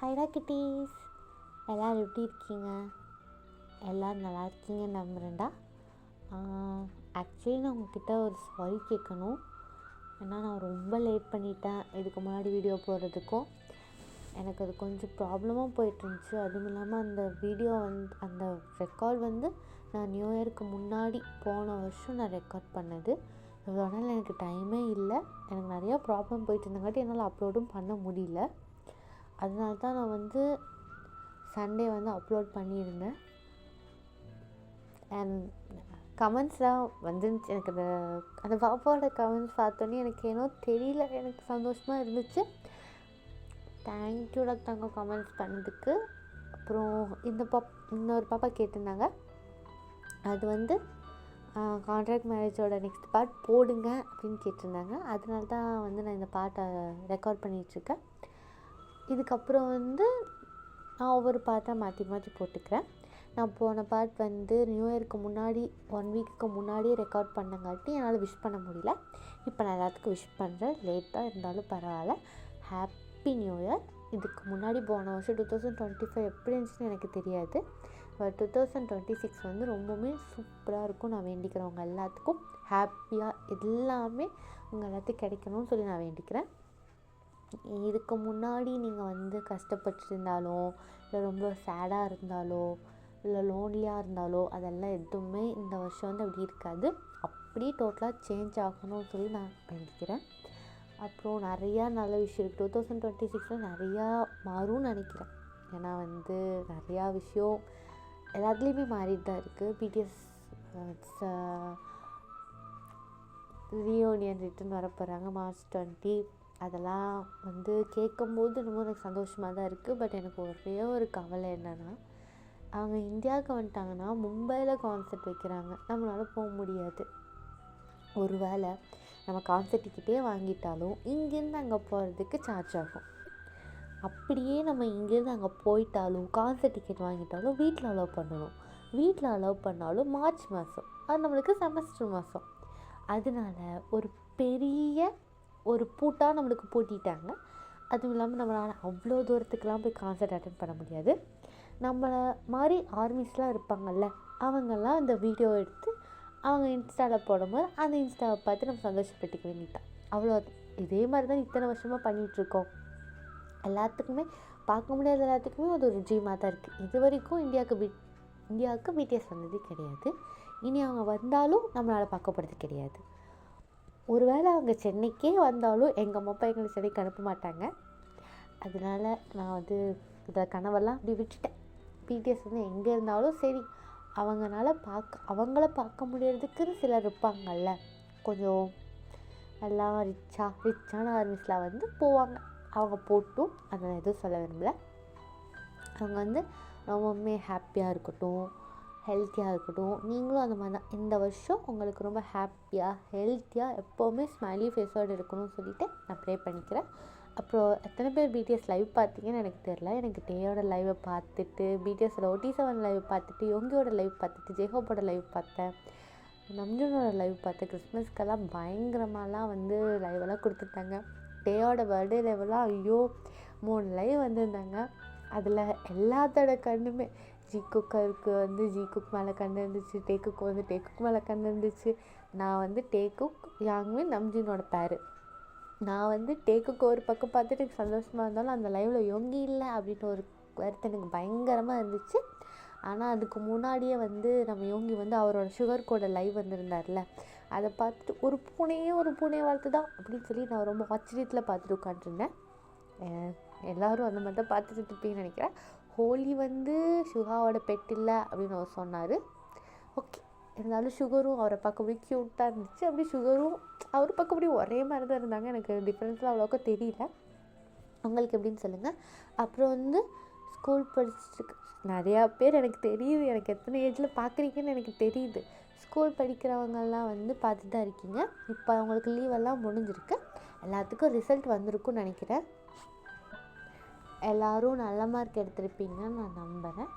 ஹைடா kitties, எல்லோரும் எப்படி இருக்கீங்க? எல்லோரும் நல்லா இருக்கீங்கன்னு நம்புகிறேன்டா. ஆக்சுவலி நான் உங்ககிட்ட ஒரு சாரி கேட்கணும். ஏன்னா நான் ரொம்ப லேட் பண்ணிட்டேன் இதுக்கு முன்னாடி வீடியோ போடுறதுக்கும். எனக்கு அது கொஞ்சம் ப்ராப்ளமாக போயிட்டுருந்துச்சு. அதுவும் இல்லாமல் அந்த வீடியோ அந்த ரெக்கார்ட் நான் நியூ இயருக்கு முன்னாடி போன வருஷம் நான் ரெக்கார்ட் பண்ணது. இவ்வளோ நாள் எனக்கு டைமே இல்லை. எனக்கு நிறையா ப்ராப்ளம் போயிட்டு இருந்தங்காட்டி என்னால் அப்லோடும் பண்ண முடியல. அதனால தான் நான் சண்டே அப்லோட் பண்ணியிருந்தேன். அண்ட் கமெண்ட்ஸ்லாம் வந்துருந்துச்சு. எனக்கு அந்த பாப்பாவோட கமெண்ட்ஸ் பார்த்தோன்னே எனக்கு ஏனோ தெரியல, எனக்கு சந்தோஷமாக இருந்துச்சு. தேங்க்யூடா தாங்க கமெண்ட்ஸ் பண்ணதுக்கு. அப்புறம் இன்னொரு பாப்பா கேட்டிருந்தாங்க, அது கான்ட்ராக்ட் மேரேஜோட நெக்ஸ்ட் பார்ட் போடுங்க அப்படின்னு கேட்டிருந்தாங்க. அதனால தான் நான் இந்த பார்ட்டை ரெக்கார்ட் பண்ணிகிட்ருக்கேன். இதுக்கப்புறம் நான் ஒவ்வொரு பார்ட்டாக மாற்றி மாற்றி போட்டுக்கிறேன். நான் போன பார்ட் நியூ இயருக்கு முன்னாடி 1 வீக்குக்கு முன்னாடியே ரெக்கார்ட் பண்ணங்காட்டி என்னால் விஷ் பண்ண முடியல. இப்போ நான் எல்லாத்துக்கும் விஷ் பண்ணுறேன். லேட்டாக இருந்தாலும் பரவாயில்ல. Happy new year. இதுக்கு முன்னாடி போன வருஷம் 2025 எப்படி இருந்துச்சுன்னு எனக்கு தெரியாது. பட் 2026 ரொம்பவுமே சூப்பராக இருக்கும். நான் வேண்டிக்கிறவங்க எல்லாத்துக்கும் ஹாப்பியாக எல்லாமே உங்கள் எல்லாத்துக்கும் கிடைக்கணும்னு சொல்லி நான் வேண்டிக்கிறேன். இதுக்கு முன்னாடி நீங்கள் கஷ்டப்பட்டுருந்தாலோ, இல்லை ரொம்ப சேடாக இருந்தாலோ, இல்லை லோன்லியாக இருந்தாலோ, அதெல்லாம் எதுவுமே இந்த வருஷம் அப்படி இருக்காது. அப்படியே டோட்டலாக சேஞ்ச் ஆகணும்னு சொல்லி நான் வேண்டிக்கிறேன். அப்புறம் நிறையா நல்ல விஷயம் இருக்குது. 2026 நிறையா மாறும்னு நினைக்கிறேன். ஏன்னா நிறையா விஷயம் எல்லாத்துலேயுமே மாறிட்டு தான் இருக்குது. பிடிஎஸ் ரீயூனியன் ரிட்டர்ன் வர போகிறாங்க March 20. அதெல்லாம் கேட்கும்போது இன்னமும் எனக்கு சந்தோஷமாக தான் இருக்குது. பட் எனக்கு ஒரே ஒரு கவலை என்னென்னா, அவங்க இந்தியாவுக்கு வந்துட்டாங்கன்னா மும்பையில் கான்சர்ட் வைக்கிறாங்க. நம்மளால் போக முடியாது. ஒரு வேளை நம்ம கான்சர்ட் டிக்கெட்டே வாங்கிட்டாலும் இங்கேருந்து அங்கே போகிறதுக்கு சார்ஜ் ஆகும். அப்படியே நம்ம இங்கேருந்து அங்கே போயிட்டாலும் கான்சர்ட் டிக்கெட் வாங்கிட்டாலும் வீட்டில் அலோவ் பண்ணணும். வீட்டில் அலோவ் பண்ணாலும் மார்ச் மாதம், அது நம்மளுக்கு செமஸ்டர் மாதம். அதனால ஒரு பெரிய பூட்டாக நம்மளுக்கு பூட்டிட்டாங்க. அதுவும் இல்லாமல் நம்மளால் அவ்வளோ தூரத்துக்கெலாம் போய் கான்சர்ட் அட்டென்ட் பண்ண முடியாது. நம்மளை மாதிரி ஆர்மிஸ்லாம் இருப்பாங்கள்ல, அவங்கெல்லாம் அந்த வீடியோ எடுத்து அவங்க இன்ஸ்டாவில் போடும்போது அந்த இன்ஸ்டாவை பார்த்து நம்ம சந்தோஷப்பட்டுக்க வேண்டியதான். அவ்வளோ இதே மாதிரி தான் இத்தனை வருஷமாக பண்ணிகிட்ருக்கோம். எல்லாத்துக்குமே பார்க்க முடியாத எல்லாத்துக்குமே அது ஒரு ட்ரீமாக தான் இருக்குது. இது வரைக்கும் இந்தியாவுக்கு பிடிஎஸ் வந்தது கிடையாது. இனி அவங்க வந்தாலும் நம்மளால் பார்க்கப்படுறது கிடையாது. ஒருவேளை அவங்க சென்னைக்கே வந்தாலும் எங்கள் அம்மா அப்பா எங்களை சென்னைக்கு அனுப்ப மாட்டாங்க. அதனால நான் இதை கனவெல்லாம் அப்படி விட்டுட்டேன். பிடிஎஸ் எங்கே இருந்தாலும் சரி, அவங்கள பார்க்க முடியறதுக்குன்னு சிலர் இருப்பாங்கள்ல, கொஞ்சம் எல்லாம் ரிச்சான ஆர்மிஸ்லாம் போவாங்க. அவங்க போட்டும் அதை நான் எதுவும் சொல்ல விரும்பல. அவங்க ரொம்பவுமே ஹாப்பியாக இருக்கட்டும், ஹெல்த்தியாக இருக்கட்டும். நீங்களும் அந்த மாதிரி தான் இந்த வருஷம் உங்களுக்கு ரொம்ப ஹாப்பியாக ஹெல்த்தியாக எப்போவுமே ஸ்மைலி ஃபேஸோடு இருக்கணும்னு சொல்லிவிட்டு நான் ப்ரே பண்ணிக்கிறேன். அப்புறம் எத்தனை பேர் பிடிஎஸ் லைவ் பார்த்தீங்கன்னு எனக்கு தெரில. எனக்கு டேயோட லைவை பார்த்துட்டு, பிடிஎஸோட OT7 லைவ் பார்த்துட்டு, யோங்கியோட லைவ் பார்த்துட்டு, ஜேஹோப்போட லைவ் பார்த்தேன், நம்ஜூனோட லைவ் பார்த்தேன். கிறிஸ்மஸ்க்கெல்லாம் பயங்கரமாலாம் லைவெல்லாம் கொடுத்துட்டாங்க. டேயோட பர்த்டே லைவெல்லாம் ஐயோ 3 லைவ் வந்திருந்தாங்க. அதில் எல்லாத்தோட கண்ணுமே ஜீகுக்கு ஜீகுக் மேலே கண்ணு இருந்துச்சு, டேக்குக்கு டேக்குக் மேலே கண்ணு இருந்துச்சு. நான் டேக்குக் யாங்மின் நம்ஜூனோட பேர். நான் டேக்குக்கு ஒரு பக்கம் பார்த்துட்டு எனக்கு சந்தோஷமாக இருந்தாலும் அந்த லைவில் யோங்கி இல்லை அப்படின்ற ஒரு கருத்து எனக்கு பயங்கரமாக இருந்துச்சு. ஆனால் அதுக்கு முன்னாடியே நம்ம யோங்கி அவரோட சுகர் கூட லைவ் வந்திருந்தார்ல, அதை பார்த்துட்டு ஒரு பூனை வளர்த்து தான் அப்படின்னு சொல்லி நான் ரொம்ப ஆச்சரியத்தில் பார்த்துட்டு உட்காந்துருந்தேன். எல்லோரும் அந்த மாதிரி தான் பார்த்துட்டு இருப்பீங்கன்னு நினைக்கிறேன். ஹோலி சுகாவோட பெட் இல்லை அப்படின்னு அவர் சொன்னார். ஓகே, இருந்தாலும் சுகரும் அவரை பார்க்கவே க்யூட்டாக இருந்துச்சு. அப்படி சுகரும் அவர் பார்க்கக்கூடிய ஒரே மாதிரி தான் இருந்தாங்க. எனக்கு டிஃப்ரென்ஸ்லாம் அவ்வளோக்கா தெரியல. உங்களுக்கு எப்படின்னு சொல்லுங்கள். அப்புறம் ஸ்கூல் படிச்சுட்டு நிறையா பேர் எனக்கு தெரியுது, எனக்கு எத்தனை ஏஜில் பார்க்குறீங்கன்னு எனக்கு தெரியுது. ஸ்கூல் படிக்கிறவங்கெல்லாம் பார்த்துட்டு தான் இருக்கீங்க. இப்போ அவங்களுக்கு லீவெல்லாம் முடிஞ்சிருக்கு. எல்லாத்துக்கும் ரிசல்ட் வந்திருக்குன்னு நினைக்கிறேன். எல்லோரும் நல்ல மார்க் எடுத்திருப்பீங்கன்னு நான் நம்புகிறேன்.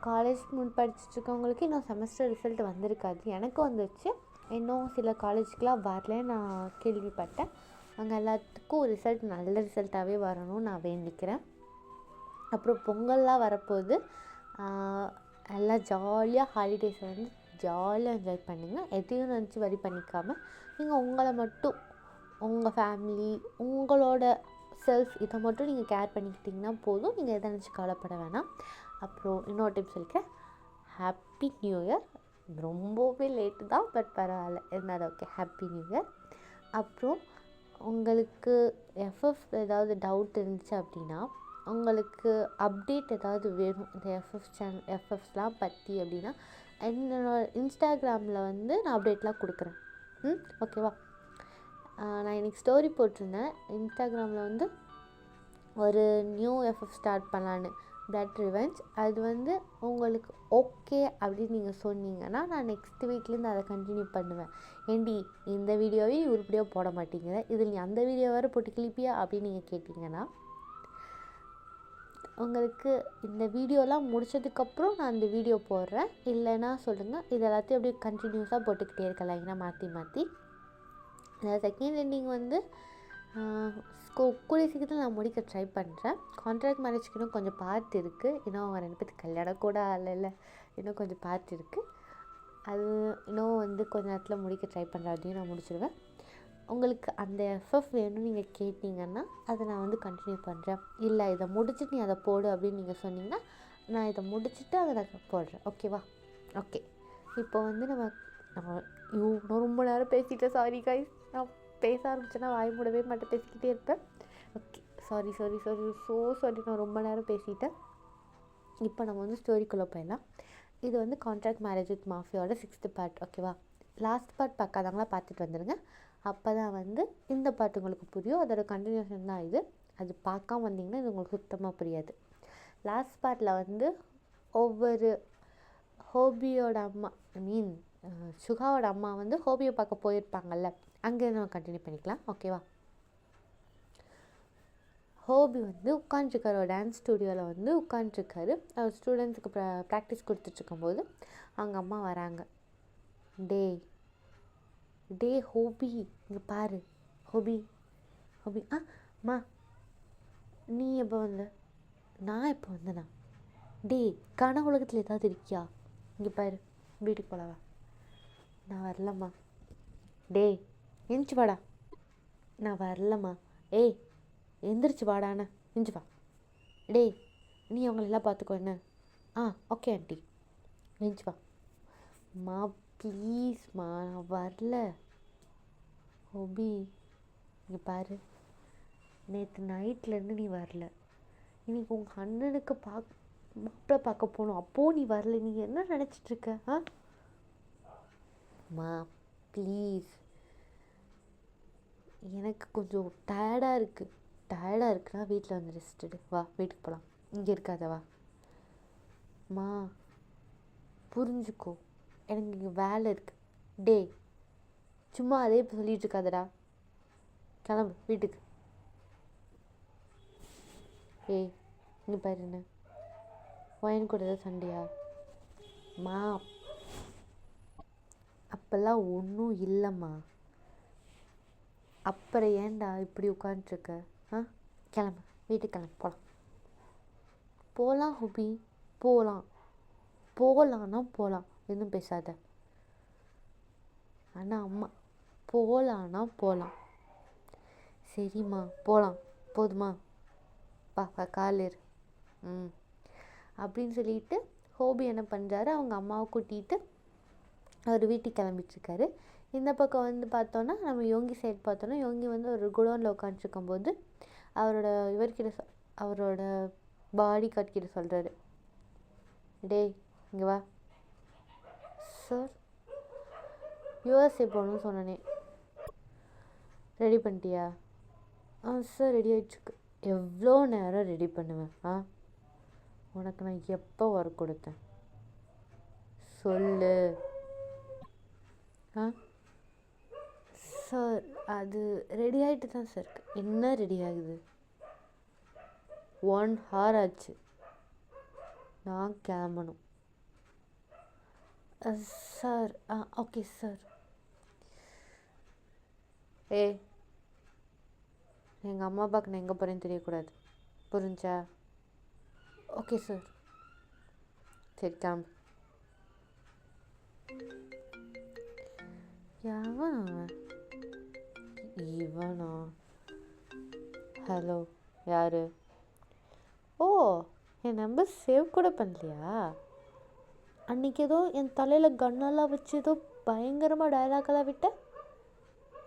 காலேஜ் படிச்சுட்ருக்கவங்களுக்கு இன்னும் செமஸ்டர் ரிசல்ட் வந்திருக்காது. எனக்கும் வந்துருச்சு. இன்னும் சில காலேஜுக்கெலாம் வரலன்னு நான் கேள்விப்பட்டேன். அங்கே எல்லாத்துக்கும் ரிசல்ட் நல்ல ரிசல்ட்டாகவே வரணும்னு நான் வேண்டிக்கிறேன். அப்புறம் பொங்கல்லாம் வரப்போகுது. எல்லாம் ஜாலியாக ஹாலிடேஸை வந்து ஜாலியாக என்ஜாய் பண்ணுங்கள். எதையும் நினச்சி வரி பண்ணிக்காமல் நீங்கள் உங்களை மட்டும், உங்கள் ஃபேமிலி, உங்களோட செல்ஃப் இதை மட்டும் நீங்கள் கேர் பண்ணிக்கிட்டிங்கன்னா போதும். நீங்கள் எதை நினச்சி கவலைப்பட வேணாம். அப்புறம் இன்னொரு டைம் சொல்லிக்கிறேன், ஹாப்பி நியூ இயர். ரொம்பவே லேட்டு தான், பட் பரவாயில்ல, இருந்தாலும் ஓகே. Happy new year. அப்புறம் உங்களுக்கு எஃப்எஃப் ஏதாவது டவுட் இருந்துச்சு அப்படின்னா, உங்களுக்கு அப்டேட் ஏதாவது வேணும் இந்த எஃப்எஃப்ஸ்லாம் பற்றி அப்படின்னா, என்னோட இன்ஸ்டாகிராமில் வந்து நான் அப்டேட்லாம் கொடுக்குறேன். ஓகேவா? நான் இன்றைக்கி ஸ்டோரி போட்டிருந்தேன் இன்ஸ்டாகிராமில் வந்து, ஒரு நியூ எஃப்எஃப் ஸ்டார்ட் பண்ணலான்னு, பிளட் ரிவெஞ்ச். அது வந்து உங்களுக்கு ஓகே அப்படின்னு நீங்கள் சொன்னீங்கன்னா நான் நெக்ஸ்ட் வீக்லேருந்து அதை கண்டினியூ பண்ணுவேன். ஏண்டி இந்த வீடியோவையும் உருப்படியாக போட மாட்டேங்கிற, இதில் நீ அந்த வீடியோ வேறு போட்டு கிளிப்பியா அப்படின்னு நீங்கள் கேட்டிங்கன்னா, உங்களுக்கு இந்த வீடியோலாம் முடித்ததுக்கப்புறம் நான் இந்த வீடியோ போடுறேன். இல்லைன்னா சொல்லுங்கள், இது எல்லாத்தையும் அப்படியே கண்டினியூஸாக போட்டுக்கிட்டே இருக்கலாம், ஏன்னா மாற்றி மாற்றி. செகண்ட் எண்டிங் வந்து கூடிய சீக்கிரத்தில் நான் முடிக்க ட்ரை பண்ணுறேன். கான்ட்ராக்ட் மேரேஜ்க்கு இன்னும் கொஞ்சம் பார்ட் இருக்குது. இன்னும் அவங்க 2 பேருக்கு கல்யாணம் கூட ஆகலை, இன்னும் கொஞ்சம் பார்ட் இருக்குது. அது இன்னும் வந்து கொஞ்ச நேரத்தில் முடிக்க ட்ரை பண்ணுறேன். அதையும் நான் முடிச்சிடுவேன். உங்களுக்கு அந்த எஃப்எஃப் வேணும்னு நீங்கள் கேட்டிங்கன்னா அதை நான் வந்து கண்டினியூ பண்ணுறேன். இல்லை இதை முடிச்சுட்டு நீ அதை போடு அப்படின்னு நீங்கள் சொன்னீங்கன்னா நான் இதை முடிச்சுட்டு அதை நான் போடுறேன். ஓகேவா? ஓகே. இப்போ வந்து நான் ரொம்ப நேரம் பேசிட்டேன். சாரி கைஸ், நான் பேச ஆரம்பிச்சேன்னா வாய் மூடவே மாட்டேன், பேசிக்கிட்டே இருப்பேன். ஓகே, சாரி நான் ரொம்ப நேரம் பேசிட்டேன். இப்போ நம்ம வந்து ஸ்டோரிக்குள்ளே போயிடலாம். இது வந்து கான்ட்ராக்ட் மேரேஜ் வித் மாஃபியாவோட 6th பார்ட். ஓகேவா? லாஸ்ட் பார்ட் பார்க்காதவங்களா பார்த்துட்டு வந்துடுங்க. அப்போ தான் வந்து இந்த பாட்டு உங்களுக்கு புரியும். அதோட கண்டினியூஷன் தான் இது. அது பார்க்காம வந்திங்கன்னா இது உங்களுக்கு சுத்தமாக புரியாது. லாஸ்ட் பார்ட்டில் வந்து ஒவ்வொரு ஹோபியோட அம்மா, சுகாவோட அம்மா வந்து ஹோபியை பார்க்க போயிருப்பாங்கல்ல, அங்கே நம்ம கண்டினியூ பண்ணிக்கலாம். ஓகேவா? ஹோபி வந்து உட்காண்ட்ருக்காரு, ஒரு டான்ஸ் ஸ்டூடியோவில் வந்து உட்காண்ட்ருக்காரு. அவர் ஸ்டூடெண்ட்ஸுக்கு ப்ராக்டிஸ் கொடுத்துட்ருக்கும்போது அவங்க அம்மா வராங்க. டே ஹோபி, இங்கே பாரு ஹோபி. அம்மா நீ எப்போ வந்த? நான் எப்போ வந்தேண்ணா? கனவு உலகத்தில் ஏதாவது இருக்கியா? இங்கே பாரு, வீட்டுக்கு போகலாவா? நான் வரலம்மா. எந்திரிச்சு வாடா. நான் வரலம்மா. எந்திரிச்சு வாடாண்ணே, எந்திரிச்சு வா. நீ அவங்களெல்லாம் பார்த்துக்கோ என்ன? ஓகே ஆண்டி, எந்திரிச்சு வா. மா ப்ளீஸ்மா, நான் வரல. ஹோபி இங்கே பாரு, நேற்று நைட்லேருந்து நீ வரல. இன்னைக்கு உங்கள் அண்ணனுக்கு மாப்பிள்ளை பார்க்க போகணும், அப்போது நீ வரல. நீ என்ன நினச்சிட்ருக்க? மா ப்ளீஸ், எனக்கு கொஞ்சம் டயர்டாக இருக்குன்னா வீட்டில் வந்து ரெஸ்ட் எடு. வா வீட்டுக்கு போகலாம், இங்கே இருக்காத வா. மா புரிஞ்சுக்கோ, எனக்கு இங்கே வேலை இருக்குது. சும்மா அதே இப்போ சொல்லிகிட்டு இருக்காதடா, கிளம்பு வீட்டுக்கு. இங்கே பாரு, என்ன வயன் கூட ஏதாவது சண்டையா? மா அப்போல்லாம் ஒன்றும் இல்லைம்மா. அப்புறம் ஏன்டா இப்படி உட்காந்துருக்க? கிளம்பு வீட்டுக்கு, கிளம்பு போகலாம் ஹோபி, போகலான்னா போகலாம், எதுவும் பேசாத. ஆனால் அம்மா போகலான்னா போகலாம். சரிம்மா போகலாம், போதுமா? வா காலேர். அப்படின்னு சொல்லிட்டு ஹோபி என்ன பண்ணுறாரு, அவங்க அம்மாவை கூட்டிகிட்டு அவர் வீட்டுக்கு கிளம்பிட்டுருக்காரு. இந்த பக்கம் வந்து பார்த்தோன்னா, நம்ம யோங்கி சைடு பார்த்தோன்னா, யோங்கி வந்து ஒரு குடோனில் உட்காந்துருக்கும்போது அவரோட பாடி கார்ட்கிட்ட சொல்கிறாரு, இங்கே வா. சார், யூஎஸ்ஏ போகணும்னு சொன்னனே, ரெடி பண்ணிட்டியா? சார் ரெடி ஆகிடுச்சுக்கு. எவ்வளோ நேரம் ரெடி பண்ணுவேன்? உனக்கு நான் எப்போ ஒர்க் கொடுத்தேன் சொல்லு. சார் அது ரெடி ஆகிட்டு தான் சார் இருக்கு. என்ன ரெடி ஆகுது? 1 hour ஆச்சு, நான் கிளம்பணும். Sir okay sir. எங்கள் அம்மா அப்பாவுக்கு நான் எங்கே போகிறேன்னு தெரியக்கூடாது, புரிஞ்சா? Okay sir. சரி கிளம்பு. எவன் அவன்? இவனா? ஹலோ, யார்? ஓ, என் நம்பர் சேவ் கூட பண்ணலையா? அன்றைக்கி ஏதோ என் தலையில் கன்னெல்லாம் வச்சு ஏதோ பயங்கரமாக டயலாக்கெல்லாம் விட்ட.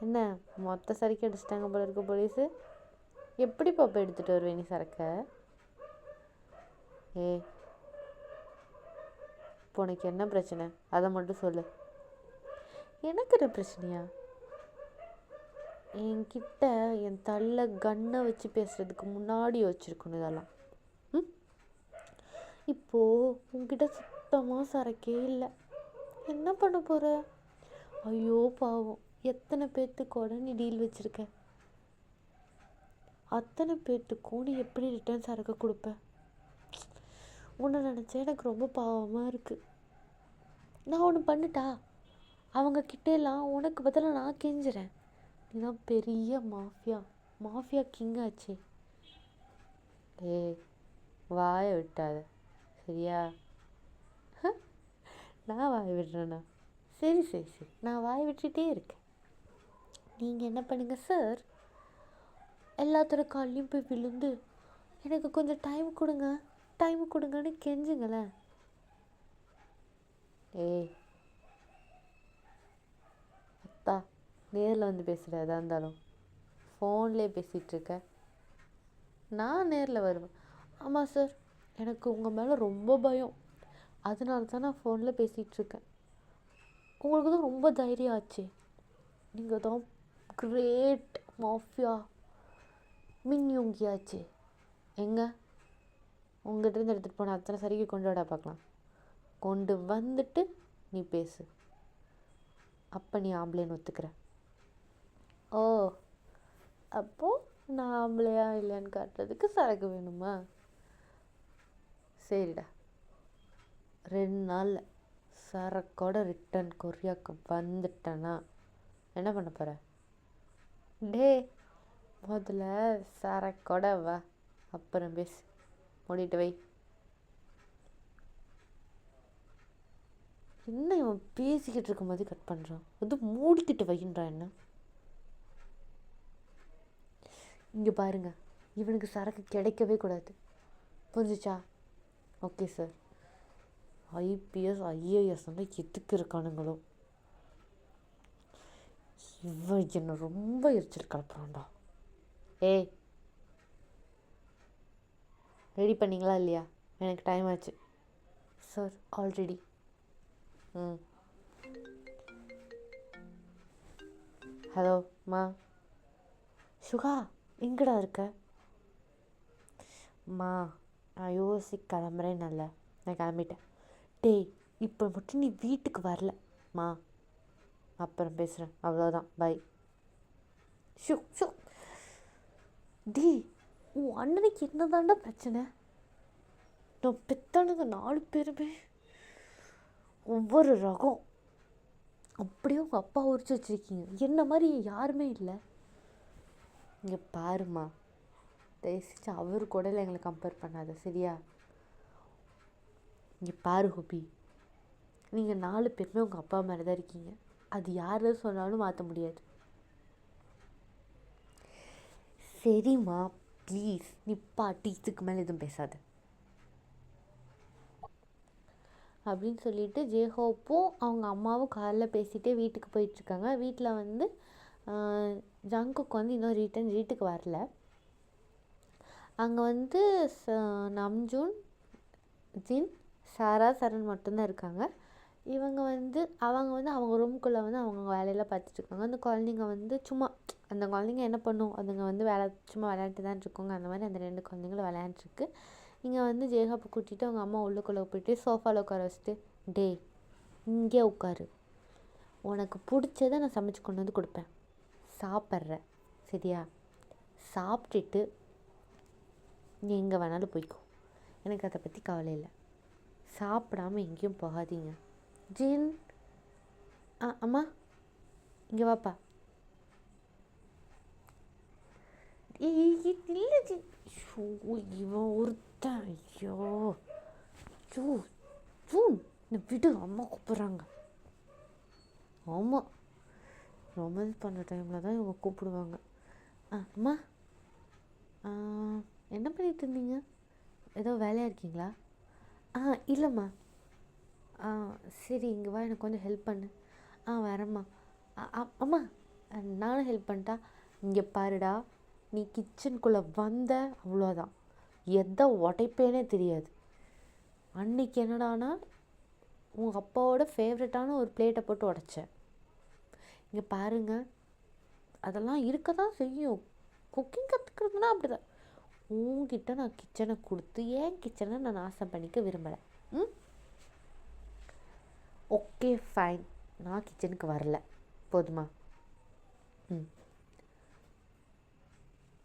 என்ன மொத்த சரக்கு அடிச்சிட்டாங்க போல இருக்க போலீஸு. எப்படி பாப்பா எடுத்துகிட்டு வருவேன் நீ சரக்கை? ஏ, இப்போ உனக்கு என்ன பிரச்சனை அதை மட்டும் சொல்லு. எனக்கு என்ன பிரச்சனையா? என்கிட்ட என் தலையில் கன்னை வச்சு பேசுகிறதுக்கு முன்னாடி வச்சுருக்கணும் இதெல்லாம். இப்போது உன்கிட்ட சுத்தமாக சரக்கே இல்லை. என்ன பண்ண போகிற? ஐயோ பாவம், எத்தனை பேர்த்துக்கோட நீ டீல் வச்சுருக்க. அத்தனை பேர்த்துக்கும் நீ எப்படி ரிட்டர்ன் சரக்கு கொடுப்ப? உன்னை நினச்சா எனக்கு ரொம்ப பாவமாக இருக்குது. நான் ஒன்று பண்ணிட்டா, அவங்கக்கிட்டெல்லாம் உனக்கு பதிலாக நான் கெஞ்சுறேன். நீ தான் பெரிய மாஃபியா கிங் ஆச்சே. வாயை விட்டாத சரியா? நான் வாயை விடுறேண்ணா? சரி சரி சரி, நான் வாயை விட்டுட்டே இருக்கேன். நீங்கள் என்ன பண்ணுங்கள் சார், எல்லாத்தோட கால்லையும் போய் விழுந்து எனக்கு கொஞ்சம் டைம் கொடுங்கன்னு கெஞ்சுங்களேன். அத்தா, நேரில் வந்து பேசுகிற எதாக இருந்தாலும் ஃபோன்லேயே பேசிகிட்ருக்க. நான் நேரில் வருவேன். ஆமாம் சார், எனக்கு உங்கள் மேலே ரொம்ப பயம். அதனால தான் நான் ஃபோனில் பேசிகிட்ருக்கேன். உங்களுக்கு தான் ரொம்ப தைரியம் ஆச்சு. நீங்கள் தான் கிரேட் மாஃபியா மின்யூங்கியாச்சு. எங்க உங்கள்கிட்ட எடுத்துகிட்டு போன அத்தனை சரிக்கு கொண்டு வாடா பார்க்கலாம். கொண்டு வந்துட்டு நீ பேசு. அப்போ நீ ஆம்பளைன்னு ஒத்துக்கிற. ஓ, அப்போது நான் ஆம்பளையா இல்லையான்னு காட்டுறதுக்கு சரக்கு வேணுமா? சரிடா, 2 நாளில் சரக்கோட ரிட்டன் கொரியாவுக்கு வந்துட்டேன்னா என்ன பண்ண போகிற? டே, முதல்ல சரக்கோட வா, அப்புறம் பேசு. மூடிட்டு வை. என்ன இவன் பேசிக்கிட்டு இருக்கும் போது கட் பண்ணுறான்? அது மூடிக்கிட்டு வைன்றான். என்ன இங்கே பாருங்க, இவனுக்கு சரக்கு கிடைக்கவே கூடாது, புரிஞ்சிச்சா? Okay sir. ஐபிஎஸ் ஐஏஎஸ் வந்து எதுக்கு இருக்கானுங்களோ? இவன் என்ன ரொம்ப எரிச்சல் கலப்புறான்டா. ஏய், ரெடி பண்ணிங்களா இல்லையா? எனக்கு டைம் ஆச்சு சார் ஆல்ரெடி. ஹலோ மா. சுகா, எங்கடா இருக்க? மா, நான் யோசி கிளம்புறேன். நான் கிளம்பிட்டேன். டேய், இப்போ மட்டும் நீ வீட்டுக்கு வரல மா, அப்புறம் பேசுகிறேன். அவ்வளோதான், பை. ஷூ டே, உன் அண்ணனுக்கு என்ன தாண்டா பிரச்சனை? நான் பெத்தானுங்க 4 பேருமே ஒவ்வொரு ரகம். அப்படியே உங்கள் அப்பா உரிச்சு வச்சுருக்கீங்க. என்ன மாதிரி யாருமே இல்லை. இங்கே பாருமா, தயவுசெய்து அவர் கூட எங்களை கம்பேர் பண்ணாத சரியா? இங்கே பாரு ஹோபி, நீங்கள் 4 பேருமே உங்கள் அப்பா மாதிரி தான் இருக்கீங்க. அது யார் சொன்னாலும் மாற்ற முடியாது. சரிம்மா ப்ளீஸ் நிப்பாட்டி, இதுக்கு மேலே எதுவும் பேசாத அப்படின்னு சொல்லிட்டு ஜேஹோப்பும் அவங்க அம்மாவும் காரில் பேசிகிட்டே வீட்டுக்கு போயிட்டுருக்காங்க. வீட்டில் வந்து ஜங்குக்கு வந்து இன்னும் ரிட்டன் வீட்டுக்கு வரல. அங்கே வந்து நம்ஜூன், ஜின், சாரா, சரண் மட்டும்தான் இருக்காங்க. அவங்க வந்து அவங்க ரூம்குள்ளே வந்து அவங்க வேலையெல்லாம் பார்த்துட்ருக்காங்க. அந்த குழந்தைங்க வந்து சும்மா, அந்த குழந்தைங்க என்ன பண்ணும், அதுங்க வந்து சும்மா விளையாட்டு தான் இருக்குங்க. அந்த மாதிரி அந்த 2 குழந்தைங்களும் விளையாண்டுருக்கு. இங்கே வந்து ஜேஹாப்பை கூட்டிகிட்டு அவங்க அம்மா உள்ளுக்குள்ளே போயிட்டு சோஃபாவில் உட்கார வச்சுட்டு, டே இங்கே உட்காரு, உனக்கு பிடிச்சதை நான் சமைச்சு கொண்டு வந்து கொடுப்பேன், சாப்பிட்ற சரியா? சாப்பிட்டுட்டு நீ எங்கே வேணாலும் போய்க்கோ, எனக்கு அதை பற்றி கவலை இல்லை. சாப்பிடாமல் எங்கேயும் போகாதீங்க. ஜின், அம்மா இங்கே வாப்பா. இல்லை ஷோ, இவன் ஒருத்தன். ஐயோ ஜூ ஜூன் இந்த விடு, அம்மா கூப்பிட்றாங்க. ஆமாம், ரொமான்ஸ் பண்ணுற டைமில் தான் இவங்க கூப்பிடுவாங்க. அம்மா, என்ன பண்ணிட்டு இருந்தீங்க? ஏதோ வேலையாக இருக்கீங்களா? இல்லைம்மா. சரி, இங்கே வா, எனக்கு கொஞ்சம் ஹெல்ப் பண்ணு. வரேம்மா. அம்மா, நானும் ஹெல்ப் பண்ணிட்டா? இங்கே பாருடா, நீ கிச்சனுக்குள்ளே வந்த அவ்வளோதான், எதை உடைப்பேனே தெரியாது. அன்னைக்கு என்னடானா உங்கள் அப்பாவோட ஃபேவரட்டான ஒரு பிளேட்டை போட்டு உடைச்சேன். இங்கே பாருங்க, அதெல்லாம் இருக்க தான் செய்யும். குக்கிங் கற்றுக்கிறதுனா அப்படி தான். உங்ககிட்ட நான் கிச்சனை கொடுத்து ஏன் கிச்சனை நான் நாசம் பண்ணிக்க விரும்பலை. ஓகே ஃபைன், நான் கிச்சனுக்கு வரல, போதுமா?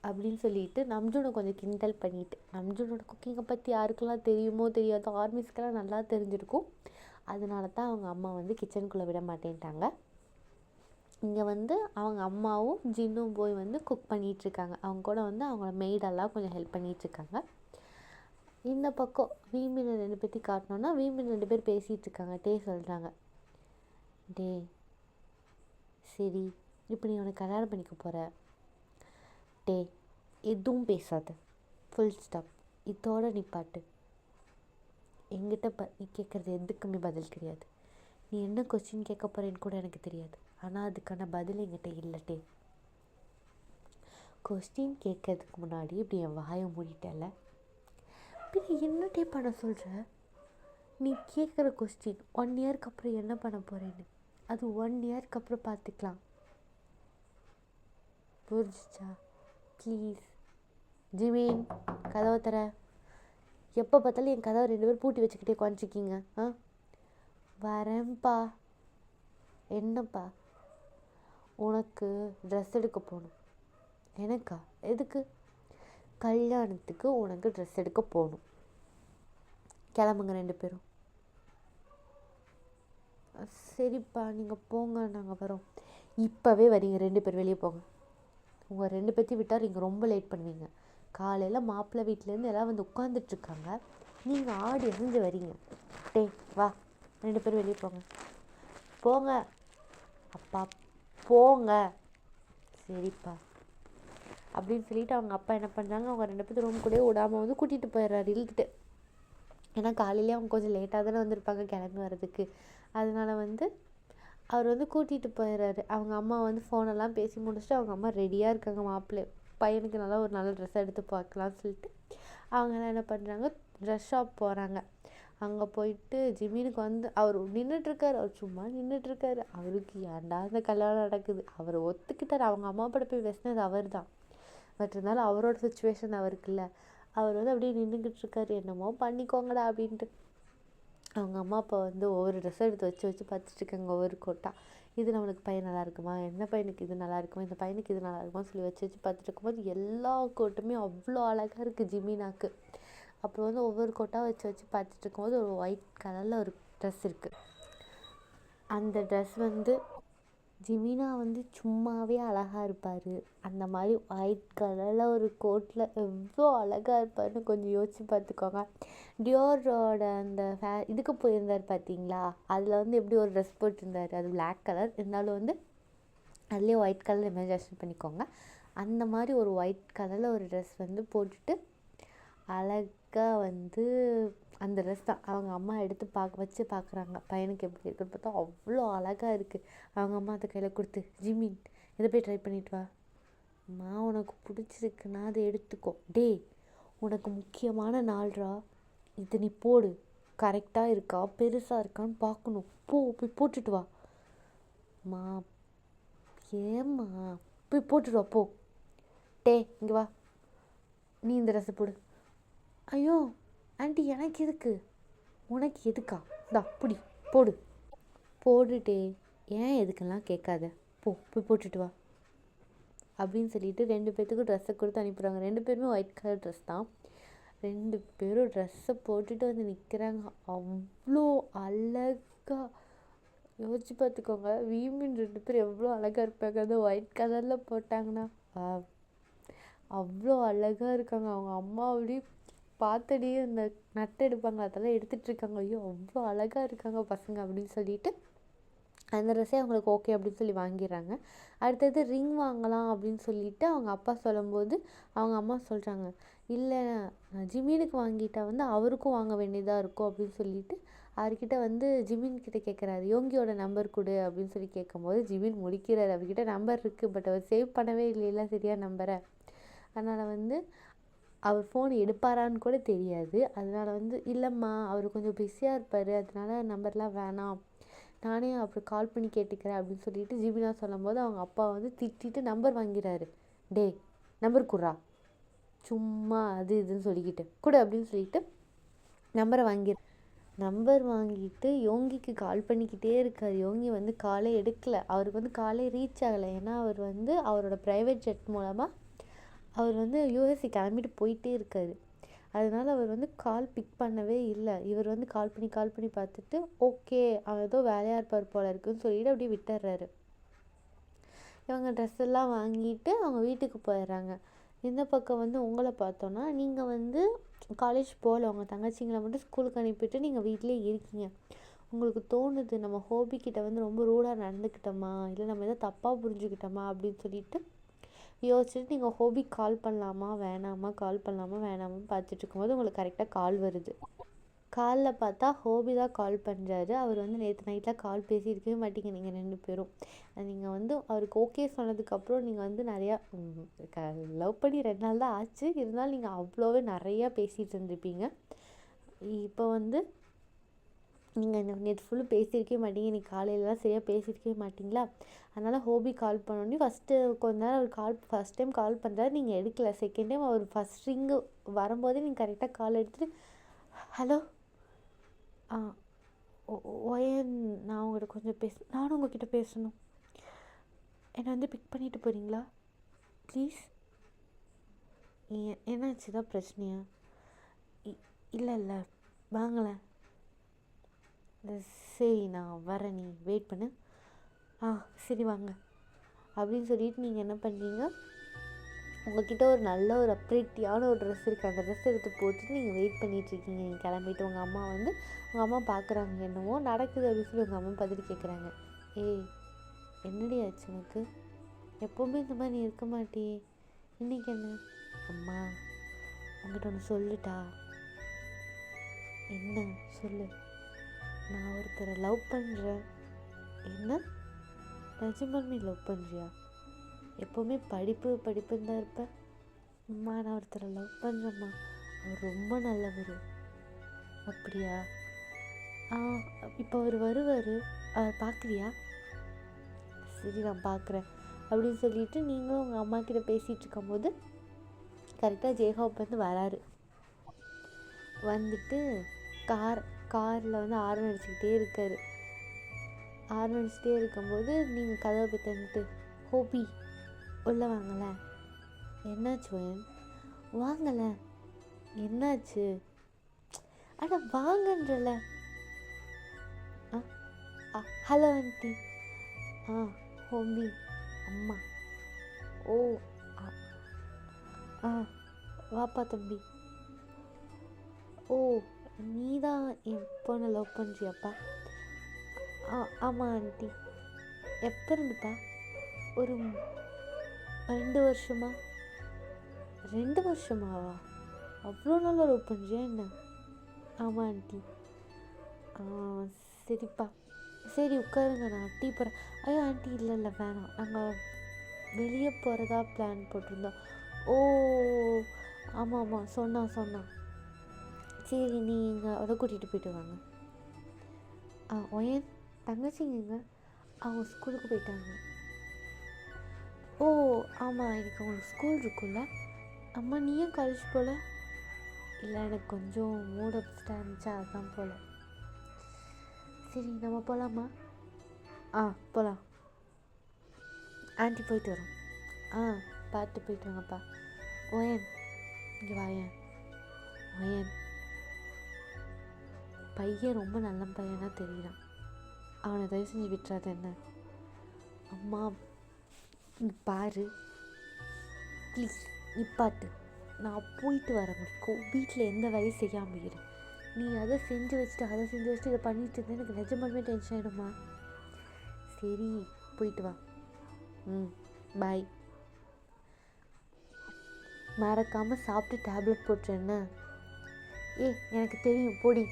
அப்படின்னு சொல்லிட்டு நம்ஜூனை கொஞ்சம் கிண்டல் பண்ணிவிட்டு, நம்ஜூனோட குக்கிங்கை பற்றி யாருக்கெல்லாம் தெரியுமோ தெரியாதோ, ஆர்மிஸ்க்கெல்லாம் நல்லா தெரிஞ்சிருக்கும். அதனால தான் அவங்க அம்மா வந்து கிச்சனுக்குள்ளே விட மாட்டேன்ட்டாங்க. இங்கே வந்து அவங்க அம்மாவும் ஜின்னும் போய் வந்து குக் பண்ணிகிட்ருக்காங்க. அவங்க கூட வந்து அவங்கள மெய்டெல்லாம் கொஞ்சம் ஹெல்ப் பண்ணிகிட்ருக்காங்க. இந்த பக்கம் வீமின் 2 பேர்த்தையும் காட்டினோன்னா, வீமின் 2 பேர் பேசிகிட்ருக்காங்க. சொல்கிறாங்க, டே சரி, இப்போ நீ உனக்கு கல்யாணம் பண்ணிக்க போகிற. டே எதுவும் பேசாத, ஃபுல் ஸ்டாப், இதோட நிப்பாட்டு. என்கிட்ட நீ கேட்குறது எதுக்குமே பதில் கிடையாது. நீ என்ன கொஸ்டின் கேட்க போகிறேன்னு கூட எனக்கு தெரியாது. ஆனால் அதுக்கான பதில் என்கிட்ட இல்லட்டே. கொஸ்டின் கேட்கறதுக்கு முன்னாடி இப்படி என் வாயை மூடிட்டல. பின்ன என்னட்டே பண்ண சொல்கிற? நீ கேட்குற கொஸ்டின் 1 இயர்க்கு அப்புறம் என்ன பண்ண போகிறேன்னு, அது 1 இயர்க்கு அப்புறம் பார்த்துக்கலாம். புரிஞ்சிச்சா? ப்ளீஸ் ஜிமீன், கதவை தர. எப்போ பார்த்தாலும் என் கதவை 2 பேர் பூட்டி வச்சுக்கிட்டே உட்காந்துருக்கீங்க. வரேன்ப்பா. என்னப்பா? உனக்கு ட்ரெஸ் எடுக்க போகணும். எனக்கா? எதுக்கு? கல்யாணத்துக்கு உனக்கு ட்ரெஸ் எடுக்க போகணும். கிளம்புங்க 2 பேரும். சரிப்பா, நீங்கள் போங்க, நாங்கள் வரோம். இப்போவே வரீங்க 2 பேர், வெளியே போங்க. உங்கள் 2 பேர்த்தையும் விட்டால் நீங்கள் ரொம்ப லேட் பண்ணுவீங்க. காலையில் மாப்பிள்ளை வீட்டிலேருந்து எல்லாம் வந்து உட்காந்துட்ருக்காங்க, நீங்கள் ஆடி அசைஞ்சு வரீங்க. டே வா, 2 பேரும் வெளியே போங்க. போங்க அப்பா, போங்க. சரிப்பா அப்படின்னு சொல்லிவிட்டு அவங்க அப்பா என்ன பண்ணுறாங்க, அவங்க 2 பேர்த்து ரூம் கூட விடாமல் வந்து கூட்டிகிட்டு போயிடுறாரு இழுத்துட்டு. ஏன்னா காலையிலே அவங்க கொஞ்சம் லேட்டாக தானே வந்திருப்பாங்க கிளம்பி வர்றதுக்கு. அதனால வந்து அவர் வந்து கூட்டிகிட்டு போயிடுறாரு. அவங்க அம்மா வந்து ஃபோனெல்லாம் பேசி முடிச்சுட்டு அவங்க அம்மா ரெடியாக இருக்காங்க. மாப்பிள்ளை பையனுக்கு நல்லா ஒரு நல்ல ட்ரெஸ் எடுத்து பார்க்கலாம்னு சொல்லிட்டு அவங்கெல்லாம் என்ன பண்ணுறாங்க, ட்ரெஸ் ஷாப் போகிறாங்க. அங்கே போயிட்டு ஜிமினுக்கு வந்து அவர் நின்றுட்டுருக்காரு. அவர் சும்மா நின்றுட்டுருக்காரு. அவருக்கு ஏன்டா இந்த கல்யாணம் நடக்குது? அவர் ஒத்துக்கிட்டார். அவங்க அம்மா அப்பா போய் பேசினது அவர் தான். பட் இருந்தாலும் அவரோட சுச்சுவேஷன் அவருக்கு இல்லை. அவர் வந்து அப்படியே நின்றுக்கிட்டு இருக்காரு. என்னமோ பண்ணிக்கோங்கடா அப்படின்ட்டு. அவங்க அம்மா அப்பா வந்து ஒவ்வொரு ட்ரெஸ்ஸை எடுத்து வச்சு பார்த்துட்ருக்காங்க, ஒவ்வொரு கோட்டா. இது நம்மளுக்கு பையன் நல்லா இருக்குமா, என்ன பையனுக்கு இது நல்லா இருக்குமா, இந்த பையனுக்கு இது நல்லா இருக்குமா சொல்லி வச்சு பார்த்துட்டு இருக்கும்போது எல்லா கோட்டுமே அவ்வளோ அழகாக இருக்குது ஜிமினாக்கு. அப்புறம் வந்து ஒவ்வொரு கோட்டாக வச்சு பார்த்துட்டு இருக்கும்போது ஒரு ஒயிட் கலரில் ஒரு ட்ரெஸ் இருக்குது. அந்த ட்ரெஸ் வந்து ஜிமினா வந்து சும்மாவே அழகாக இருப்பார். அந்த மாதிரி ஒயிட் கலரில் ஒரு கோட்டில் எவ்வளோ அழகாக இருப்பார்னு கொஞ்சம் யோசித்து பார்த்துக்கோங்க. டியோரோட அந்த இதுக்கு போயிருந்தார் பார்த்தீங்களா, அதில் வந்து எப்படி ஒரு ட்ரெஸ் போட்டிருந்தார், அது பிளாக் கலர் இருந்தாலும் வந்து அதுலேயே ஒயிட் கலர் இமேஜினேஷன் பண்ணிக்கோங்க. அந்த மாதிரி ஒரு ஒயிட் கலரில் ஒரு ட்ரெஸ் வந்து போட்டுட்டு அழகாக வந்து அந்த ட்ரெஸ் தான் அவங்க அம்மா எடுத்து பார்க்குறாங்க. பையனுக்கு எப்படி இருக்குன்னு பார்த்தா அவ்வளோ அழகாக இருக்குது. அவங்க அம்மா அதை கையில் கொடுத்து, ஜிமின் இதை போய் ட்ரை பண்ணிட்டு வா. அம்மா உனக்கு பிடிச்சிருக்குன்னா அதை எடுத்துக்கோ. டே உனக்கு முக்கியமான நாள்ரா, இது நீ போடு, கரெக்டாக இருக்கா பெருசாக இருக்கான்னு பார்க்கணும். போய் போட்டுட்டு வா. மா ஏம்மா போய் போட்டுட்டு வா போ. டே இங்கே வா, நீ இந்த ட்ரெஸ்ஸை போடு. ஐயோ ஆண்டி எனக்கு எதுக்கு? உனக்கு எதுக்கா? இந்தா புடி, போடுட்டே. ஏன் எதுக்கெல்லாம் கேட்காத, போய் போட்டுட்டு வா அப்படின்னு சொல்லிட்டு 2 பேர்த்துக்கும் ட்ரெஸ்ஸை கொடுத்து அனுப்பிடுறாங்க. 2 பேருமே ஒயிட் கலர் ட்ரெஸ் தான். 2 பேரும் ட்ரெஸ்ஸை போட்டுட்டு வந்து நிற்கிறாங்க. அவ்வளோ அழகாக யோசிச்சு பார்த்துக்கோங்க. வீமின் 2 பேர் எவ்வளோ அழகாக இருப்பாங்க. அந்த ஒயிட் கலரில் போட்டாங்கன்னா அவ்வளோ அழகாக இருக்காங்க. அவங்க அம்மா அப்படியே பார்த்தடியே அந்த நட்டை எடுப்பாங்க அதெல்லாம் எடுத்துகிட்ருக்காங்க. ஐயோ அவ்வளோ அழகாக இருக்காங்க பசங்க அப்படின்னு சொல்லிட்டு அந்த ட்ரெஸ்ஸே அவங்களுக்கு ஓகே அப்படின்னு சொல்லி வாங்கிடுறாங்க. அடுத்தது ரிங் வாங்கலாம் அப்படின்னு சொல்லிட்டு அவங்க அப்பா சொல்லும்போது அவங்க அம்மா சொல்கிறாங்க, இல்லை ஜிமீனுக்கு வாங்கிட்டா வந்து அவருக்கும் வாங்க வேண்டியதாக இருக்கும் அப்படின்னு சொல்லிட்டு அவர்கிட்ட வந்து ஜிமின் கிட்ட கேட்குறாரு, யோங்கியோட நம்பர் கொடு அப்படின்னு சொல்லி கேட்கும்போது ஜிமின் முடிக்கிறார். அவர்கிட்ட நம்பர் இருக்குது, பட் அவர் சேவ் பண்ணவே இல்லைல்ல சரியா நம்பரை. அதனால் வந்து அவர் ஃபோன் எடுப்பாரான்னு கூட தெரியாது. அதனால் வந்து இல்லைம்மா அவர் கொஞ்சம் பிஸியாக இருப்பார், அதனால நம்பர்லாம் வேணாம், நானே அப்புறம் கால் பண்ணி கேட்டுக்கிறேன் அப்படின்னு சொல்லிட்டு ஜிமினா சொல்லும்போது அவங்க அப்பா வந்து திட்டிட்டு நம்பர் வாங்கிறாரு. டே நம்பர் குட்றா, சும்மா அது இதுன்னு சொல்லிக்கிட்டு கொடு அப்படின்னு சொல்லிட்டு நம்பர் வாங்கிட்டு யோங்கிக்கு கால் பண்ணிக்கிட்டே இருக்கார். யோங்கி வந்து காலே எடுக்கலை. அவருக்கு வந்து காலே ரீச் ஆகலை. ஏன்னா அவர் வந்து அவரோட ப்ரைவேட் ஜெட் மூலமாக அவர் வந்து யூஎஸ்ஏ கிளம்பிட்டு போயிட்டே இருக்கார். அதனால அவர் வந்து கால் பிக் பண்ணவே இல்லை. இவர் வந்து கால் பண்ணி பார்த்துட்டு ஓகே அவன் ஏதோ வேலையாக இருப்பார் போல இருக்குன்னு சொல்லிட்டு அப்படியே விட்டுறாரு. இவங்க ட்ரெஸ் எல்லாம் வாங்கிட்டு அவங்க வீட்டுக்கு போயிடுறாங்க. இந்த பக்கம் வந்து உங்களை பார்த்தோன்னா நீங்கள் வந்து காலேஜ் போகல, உங்கள் தங்கச்சிங்களை மட்டும் ஸ்கூலுக்கு அனுப்பிட்டு நீங்கள் வீட்டிலே இருக்கீங்க. உங்களுக்கு தோணுது நம்ம ஹோபிக்கிட்ட வந்து ரொம்ப ரூடாக நடந்துக்கிட்டோமா, இல்லை நம்ம எதாவது தப்பாக புரிஞ்சுக்கிட்டோமா அப்படின்னு சொல்லிட்டு யோசிச்சுட்டு நீங்கள் ஹோபி கால் பண்ணலாமா வேணாமான்னு பார்த்துட்டு இருக்கும்போது உங்களுக்கு கரெக்டாக கால் வருது. காலில் பார்த்தா ஹோபி தான் கால் பண்ணுறாரு. அவர் வந்து நேற்று நைட்டில் கால் பேசியிருக்கவே மாட்டீங்க நீங்கள் 2 பேரும். நீங்கள் வந்து அவருக்கு ஓகே சொன்னதுக்கப்புறம் நீங்கள் வந்து நிறையா லவ் பண்ணி 2 நாள் தான் ஆச்சு, இருந்தாலும் நீங்கள் அவ்வளோவே நிறையா பேசிகிட்டு இருந்திருப்பீங்க. இப்போ வந்து நீங்கள் நேற்று ஃபுல்லு பேசியிருக்கவே மாட்டீங்க, இன்றைக்கி காலையிலலாம் சரியாக பேசியிருக்கவே மாட்டிங்களா. அதனால் ஹோபி கால் பண்ணோன்னே ஃபஸ்ட்டு கொஞ்ச நேரம் அவர் ஃபஸ்ட் டைம் கால் பண்ணுறாரு, நீங்கள் எடுக்கலை. செகண்ட் டைம் அவர் ஃபஸ்ட் ரிங்கு வரும்போதே நீங்கள் கரெக்டாக கால் எடுத்துகிட்டு ஹலோ ஒயன் நான் உங்கள்கிட்ட கொஞ்சம் நானும் உங்கள்கிட்ட பேசணும், என்னை வந்து பிக் பண்ணிட்டு போகிறீங்களா ப்ளீஸ். என்னாச்சு தான் பிரச்சனையா? இல்லை வாங்களேன். சரி நான் வரேன், நீ வெயிட் பண்ணு. சரி வாங்க அப்படின்னு சொல்லிட்டு நீங்கள் என்ன பண்ணுறீங்க, உங்கள்கிட்ட ஒரு நல்ல ஒரு ப்ரிட்டியான ஒரு ட்ரெஸ் இருக்குது, அந்த ட்ரெஸ் எடுத்து போட்டுட்டு நீங்கள் வெயிட் பண்ணிகிட்ருக்கீங்க. நீங்கள் கிளம்பிட்டு உங்கள் அம்மா பார்க்குறாங்க, என்னவோ நடக்குது அப்படின்னு சொல்லி உங்கள் அம்மா பார்த்துட்டு கேட்குறாங்க, ஏய் என்னடி ஆச்சு உனக்கு, எப்போவுமே இந்த மாதிரி நீ இருக்க மாட்டியே, இன்றைக்கி என்ன? அம்மா உங்கள்கிட்ட ஒன்று சொல்லுட்டா. என்ன சொல்லு. நான் ஒருத்தரை லவ் பண்ணுறேன். என்ன நிஜமாலுமே லவ் பண்ணுறியா? எப்போவுமே படிப்புன்னு தான் இருப்பேன். அம்மா நான் ஒருத்தரை லவ் பண்ணுறேம்மா, அவர் ரொம்ப நல்லவர். அப்படியா? இப்போ அவர் வருவார், அவர் பார்க்குறியா? சரி நான் பார்க்குறேன் அப்படின்னு சொல்லிட்டு நீங்களும் உங்கள் அம்மா கிட்ட பேசிகிட்டு இருக்கும்போது கரெக்டாக ஜேஹாப் வந்து வராரு. வந்துட்டு காரில் வந்து ஆரன் அடிச்சுக்கிட்டே இருக்காரு. ஆரன் அடிச்சுட்டே இருக்கும்போது நீங்கள் கதவை போய் தந்துட்டு, ஹோபி உள்ளே வாங்கலை. என்னாச்சு வயன்? வாங்கலை. என்னாச்சு? அட வாங்கன்றல. Hello aunty. ஹோபி அம்மா. ஓ வாப்பா தம்பி. ஓ நீ தான் என் பொண்ணை லவ் பண்ணுறியாப்பா? ஆமாம் ஆண்டி. எப்போ இருந்துப்பா? ஒரு 2 வருஷமா. 2 வருஷமாவா? அவ்வளோ நல்லா லவ் பண்ணுறியா என்ன? ஆமாம் ஆண்டி. சரிப்பா, சரி உட்காருங்க, நான் டீ போகிறேன். ஐயோ ஆண்டி இல்லை வேணாம், நாங்கள் வெளியே போகிறதா பிளான் போட்டிருந்தோம். ஓ ஆமாம் சொன்னான். சரி நீங்கள் அதை கூட்டிகிட்டு போயிட்டு வாங்க. ஒயன் தங்கச்சிங்க அவங்க ஸ்கூலுக்கு போயிட்டாங்க. ஓ ஆமாம் இன்னைக்கு அவங்களுக்கு ஸ்கூல் இருக்குல்ல. அம்மா நீயும் காலேஜ் போகல? இல்லை எனக்கு கொஞ்சம் மூட் அப்செட்டாக இருந்துச்சா அதுதான் போகல. சரி நம்ம போகலாமா? போகலாம் ஆண்டி, போயிட்டு வரோம். பார்த்து போயிட்டு வாங்கப்பா. ஒயன் இங்கே வாயன். ஒயன் பையன் ரொம்ப நல்ல பையனாக தெரியறான், அவனை தயவு செஞ்சு விட்டுறாது என்ன? அம்மா பாரு ப்ளீஸ் நிப்பாட்டு. நான் போயிட்டு வர முடிக்கும் வீட்டில் எந்த வேலையும் செய்யாமல் இரு. நீ அதை செஞ்சு வச்சுட்டு இதை பண்ணிட்டு இருந்தா எனக்கு நிஜமாலுமே டென்ஷன் ஆகிடுமா? சரி போயிட்டு வா. பாய். மறக்காமல் சாப்பிட்டு டேப்லெட் போட்டுருன்னு. எனக்கு தெரியும் போடி.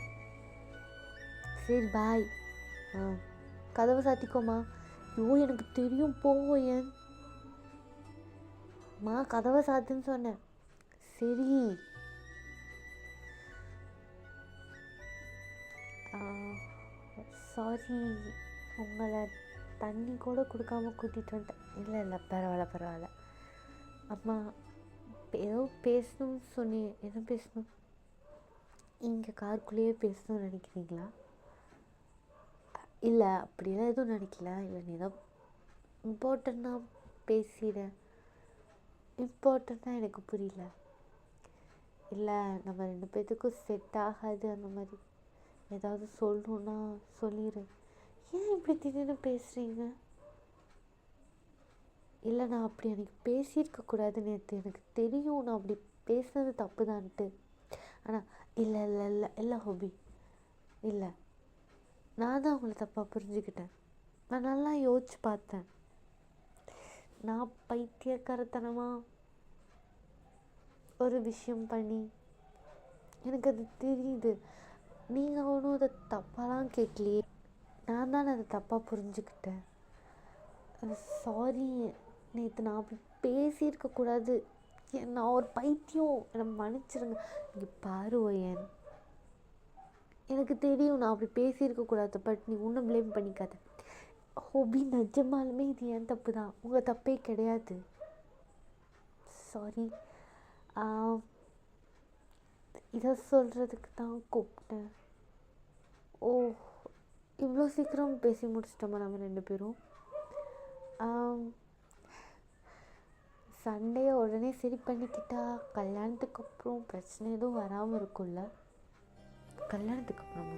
சரி பாய். கதவை சாத்திக்கோமா. எனக்கு தெரியும் போயேன். கதவை சாத்துன்னு சொன்னேன். சரி. சாரி, உங்களை தண்ணி கூட கொடுக்காம கூட்டிகிட்டு வந்துட்டேன். இல்லை பரவாயில்ல. அம்மா ஏதோ பேசணும்னு சொன்னேன். என்ன பேசணும்? இங்கே காருக்குள்ளேயே பேசணும்னு நினைக்கிறீங்களா? இல்லை அப்படியெல்லாம் எதுவும் நினைக்கல. இல்லை நீ ஏதோ இம்பார்ட்டண்ட்டாக பேசிடுறேன். இம்பார்ட்டண்ட்டாக எனக்கு புரியல. இல்லை நம்ம 2 பேர்த்துக்கும் செட் ஆகாது. அந்த மாதிரி ஏதாவது சொல்லணுன்னா சொல்லிடு. ஏன் இப்படி திடீர்னு பேசுகிறீங்க? இல்லை நான் அப்படி எனக்கு பேசியிருக்கக்கூடாது நேற்று. எனக்கு தெரியும் நான் அப்படி பேசுனது தப்பு தான்ட்டு. ஆனால் இல்லை ஹோபி. இல்லை, நான் தான் அவங்கள தப்பாக புரிஞ்சுக்கிட்டேன். நான் நல்லா யோசிச்சு பார்த்தேன். நான் பைத்தியக்காரத்தனமாக ஒரு விஷயம் பண்ணி எனக்கு அது தெரியுது. நீங்கள் ஒன்றும் அதை தப்பாலாம் கேட்கலையே. நான் தான் அதை தப்பாக புரிஞ்சுக்கிட்டேன். சாரி, நேற்று நான் அப்படி பேசியிருக்கக்கூடாது. நான் ஒரு பைத்தியம், என்னை மன்னிச்சிருங்க. இங்கே பாரு ஓயன், எனக்கு தெரியும் நான் அப்படி பேசியிருக்கக்கூடாது. பட் நீ ஒன்றும் ப்ளேம் பண்ணிக்காத. ஹோபி நிஜமாலுமே இது என் தப்பு தான், உங்கள் தப்பே கிடையாது. சாரி. இதை சொல்கிறதுக்கு தான் கூப்பிட்டேன். இவ்வளோ சீக்கிரம் பேசி முடிச்சிட்டோமா நம்ம 2 பேரும்? சண்டையை உடனே சரி பண்ணிக்கிட்டா கல்யாணத்துக்கு அப்புறம் பிரச்சனை எதுவும் வராமல் இருக்கும்ல? கல்யாணத்துக்கு அப்புறமா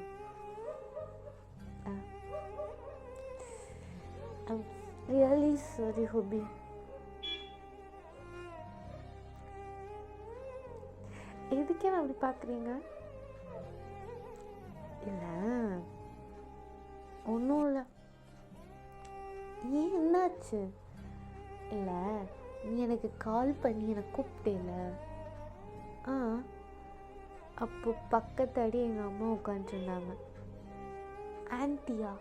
ஐம் ரியலி சாரி ஹோபி. எதுக்கே அப்படி பார்க்குறீங்க? இல்லை ஒன்றும் இல்லை. ஏன் என்னாச்சு? இல்லை நீ எனக்கு கால் பண்ணி எனக்கு கூப்பிட்டேல. அப்போ பக்கத்தாடி எங்கள் அம்மா உட்காந்துருந்தாங்க. ஆன்ட்டியா?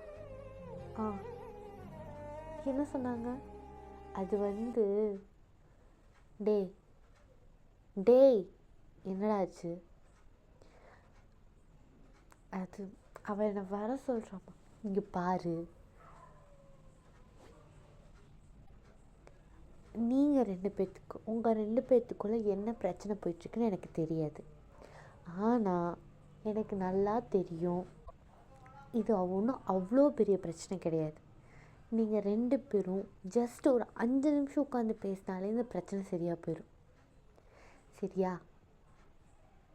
என்ன சொன்னாங்க? அது டேய் என்னடாச்சு? அது அவள் என்னை வர சொல்கிறாம்மா. இங்கே பாரு, நீங்கள் 2 பேர்த்துக்கு உங்கள் 2 பேர்த்துக்குள்ளே என்ன பிரச்சனை போயிட்டுருக்குன்னு எனக்கு தெரியாது. ஆனால் எனக்கு நல்லா தெரியும் இது ஒன்றும் அவ்வளோ பெரிய பிரச்சனை கிடையாது. நீங்கள் 2 பேரும் ஜஸ்ட் ஒரு 5 நிமிஷம் உட்காந்து பேசினாலே இந்த பிரச்சனை சரியாக போயிடும். சரியா?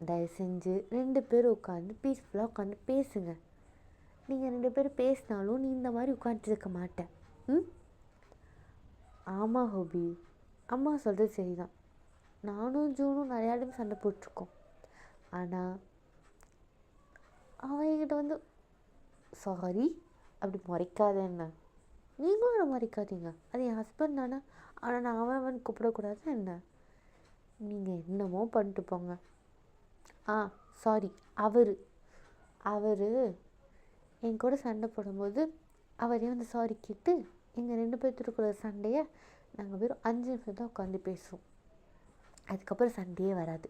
தயவு செஞ்சு 2 பேரும் உட்காந்து பீஸ்ஃபுல்லாக உட்காந்து பேசுங்க. நீங்கள் 2 பேரும் பேசினாலும் நீ இந்த மாதிரி உட்காந்துட்டு இருக்க மாட்டேன். ஆமாம் ஹோபி, அம்மா சொல்கிறது சரிதான். நானும் ஜூனும் நிறையா டைம் சண்டை போட்டிருக்கோம். ஆனால் அவன் என்கிட்ட சாரி அப்படி முறைக்காத. என்ன நீங்களும் அவனை மறைக்காதீங்க, அது என் ஹஸ்பண்ட் தானே. ஆனால் நான் அவன் கூப்பிடக்கூடாது என்ன? நீங்கள் என்னமோ பண்ணிட்டு போங்க. சாரி. அவர் என் கூட சண்டை போடும்போது அவரே சாரி கேட்டு எங்கள் 2 பேர்த்துக்குள்ள சண்டையை நாங்கள் வெறும் 5 நிமிஷம் தான் உட்காந்து பேசுவோம். அதுக்கப்புறம் சண்டையே வராது.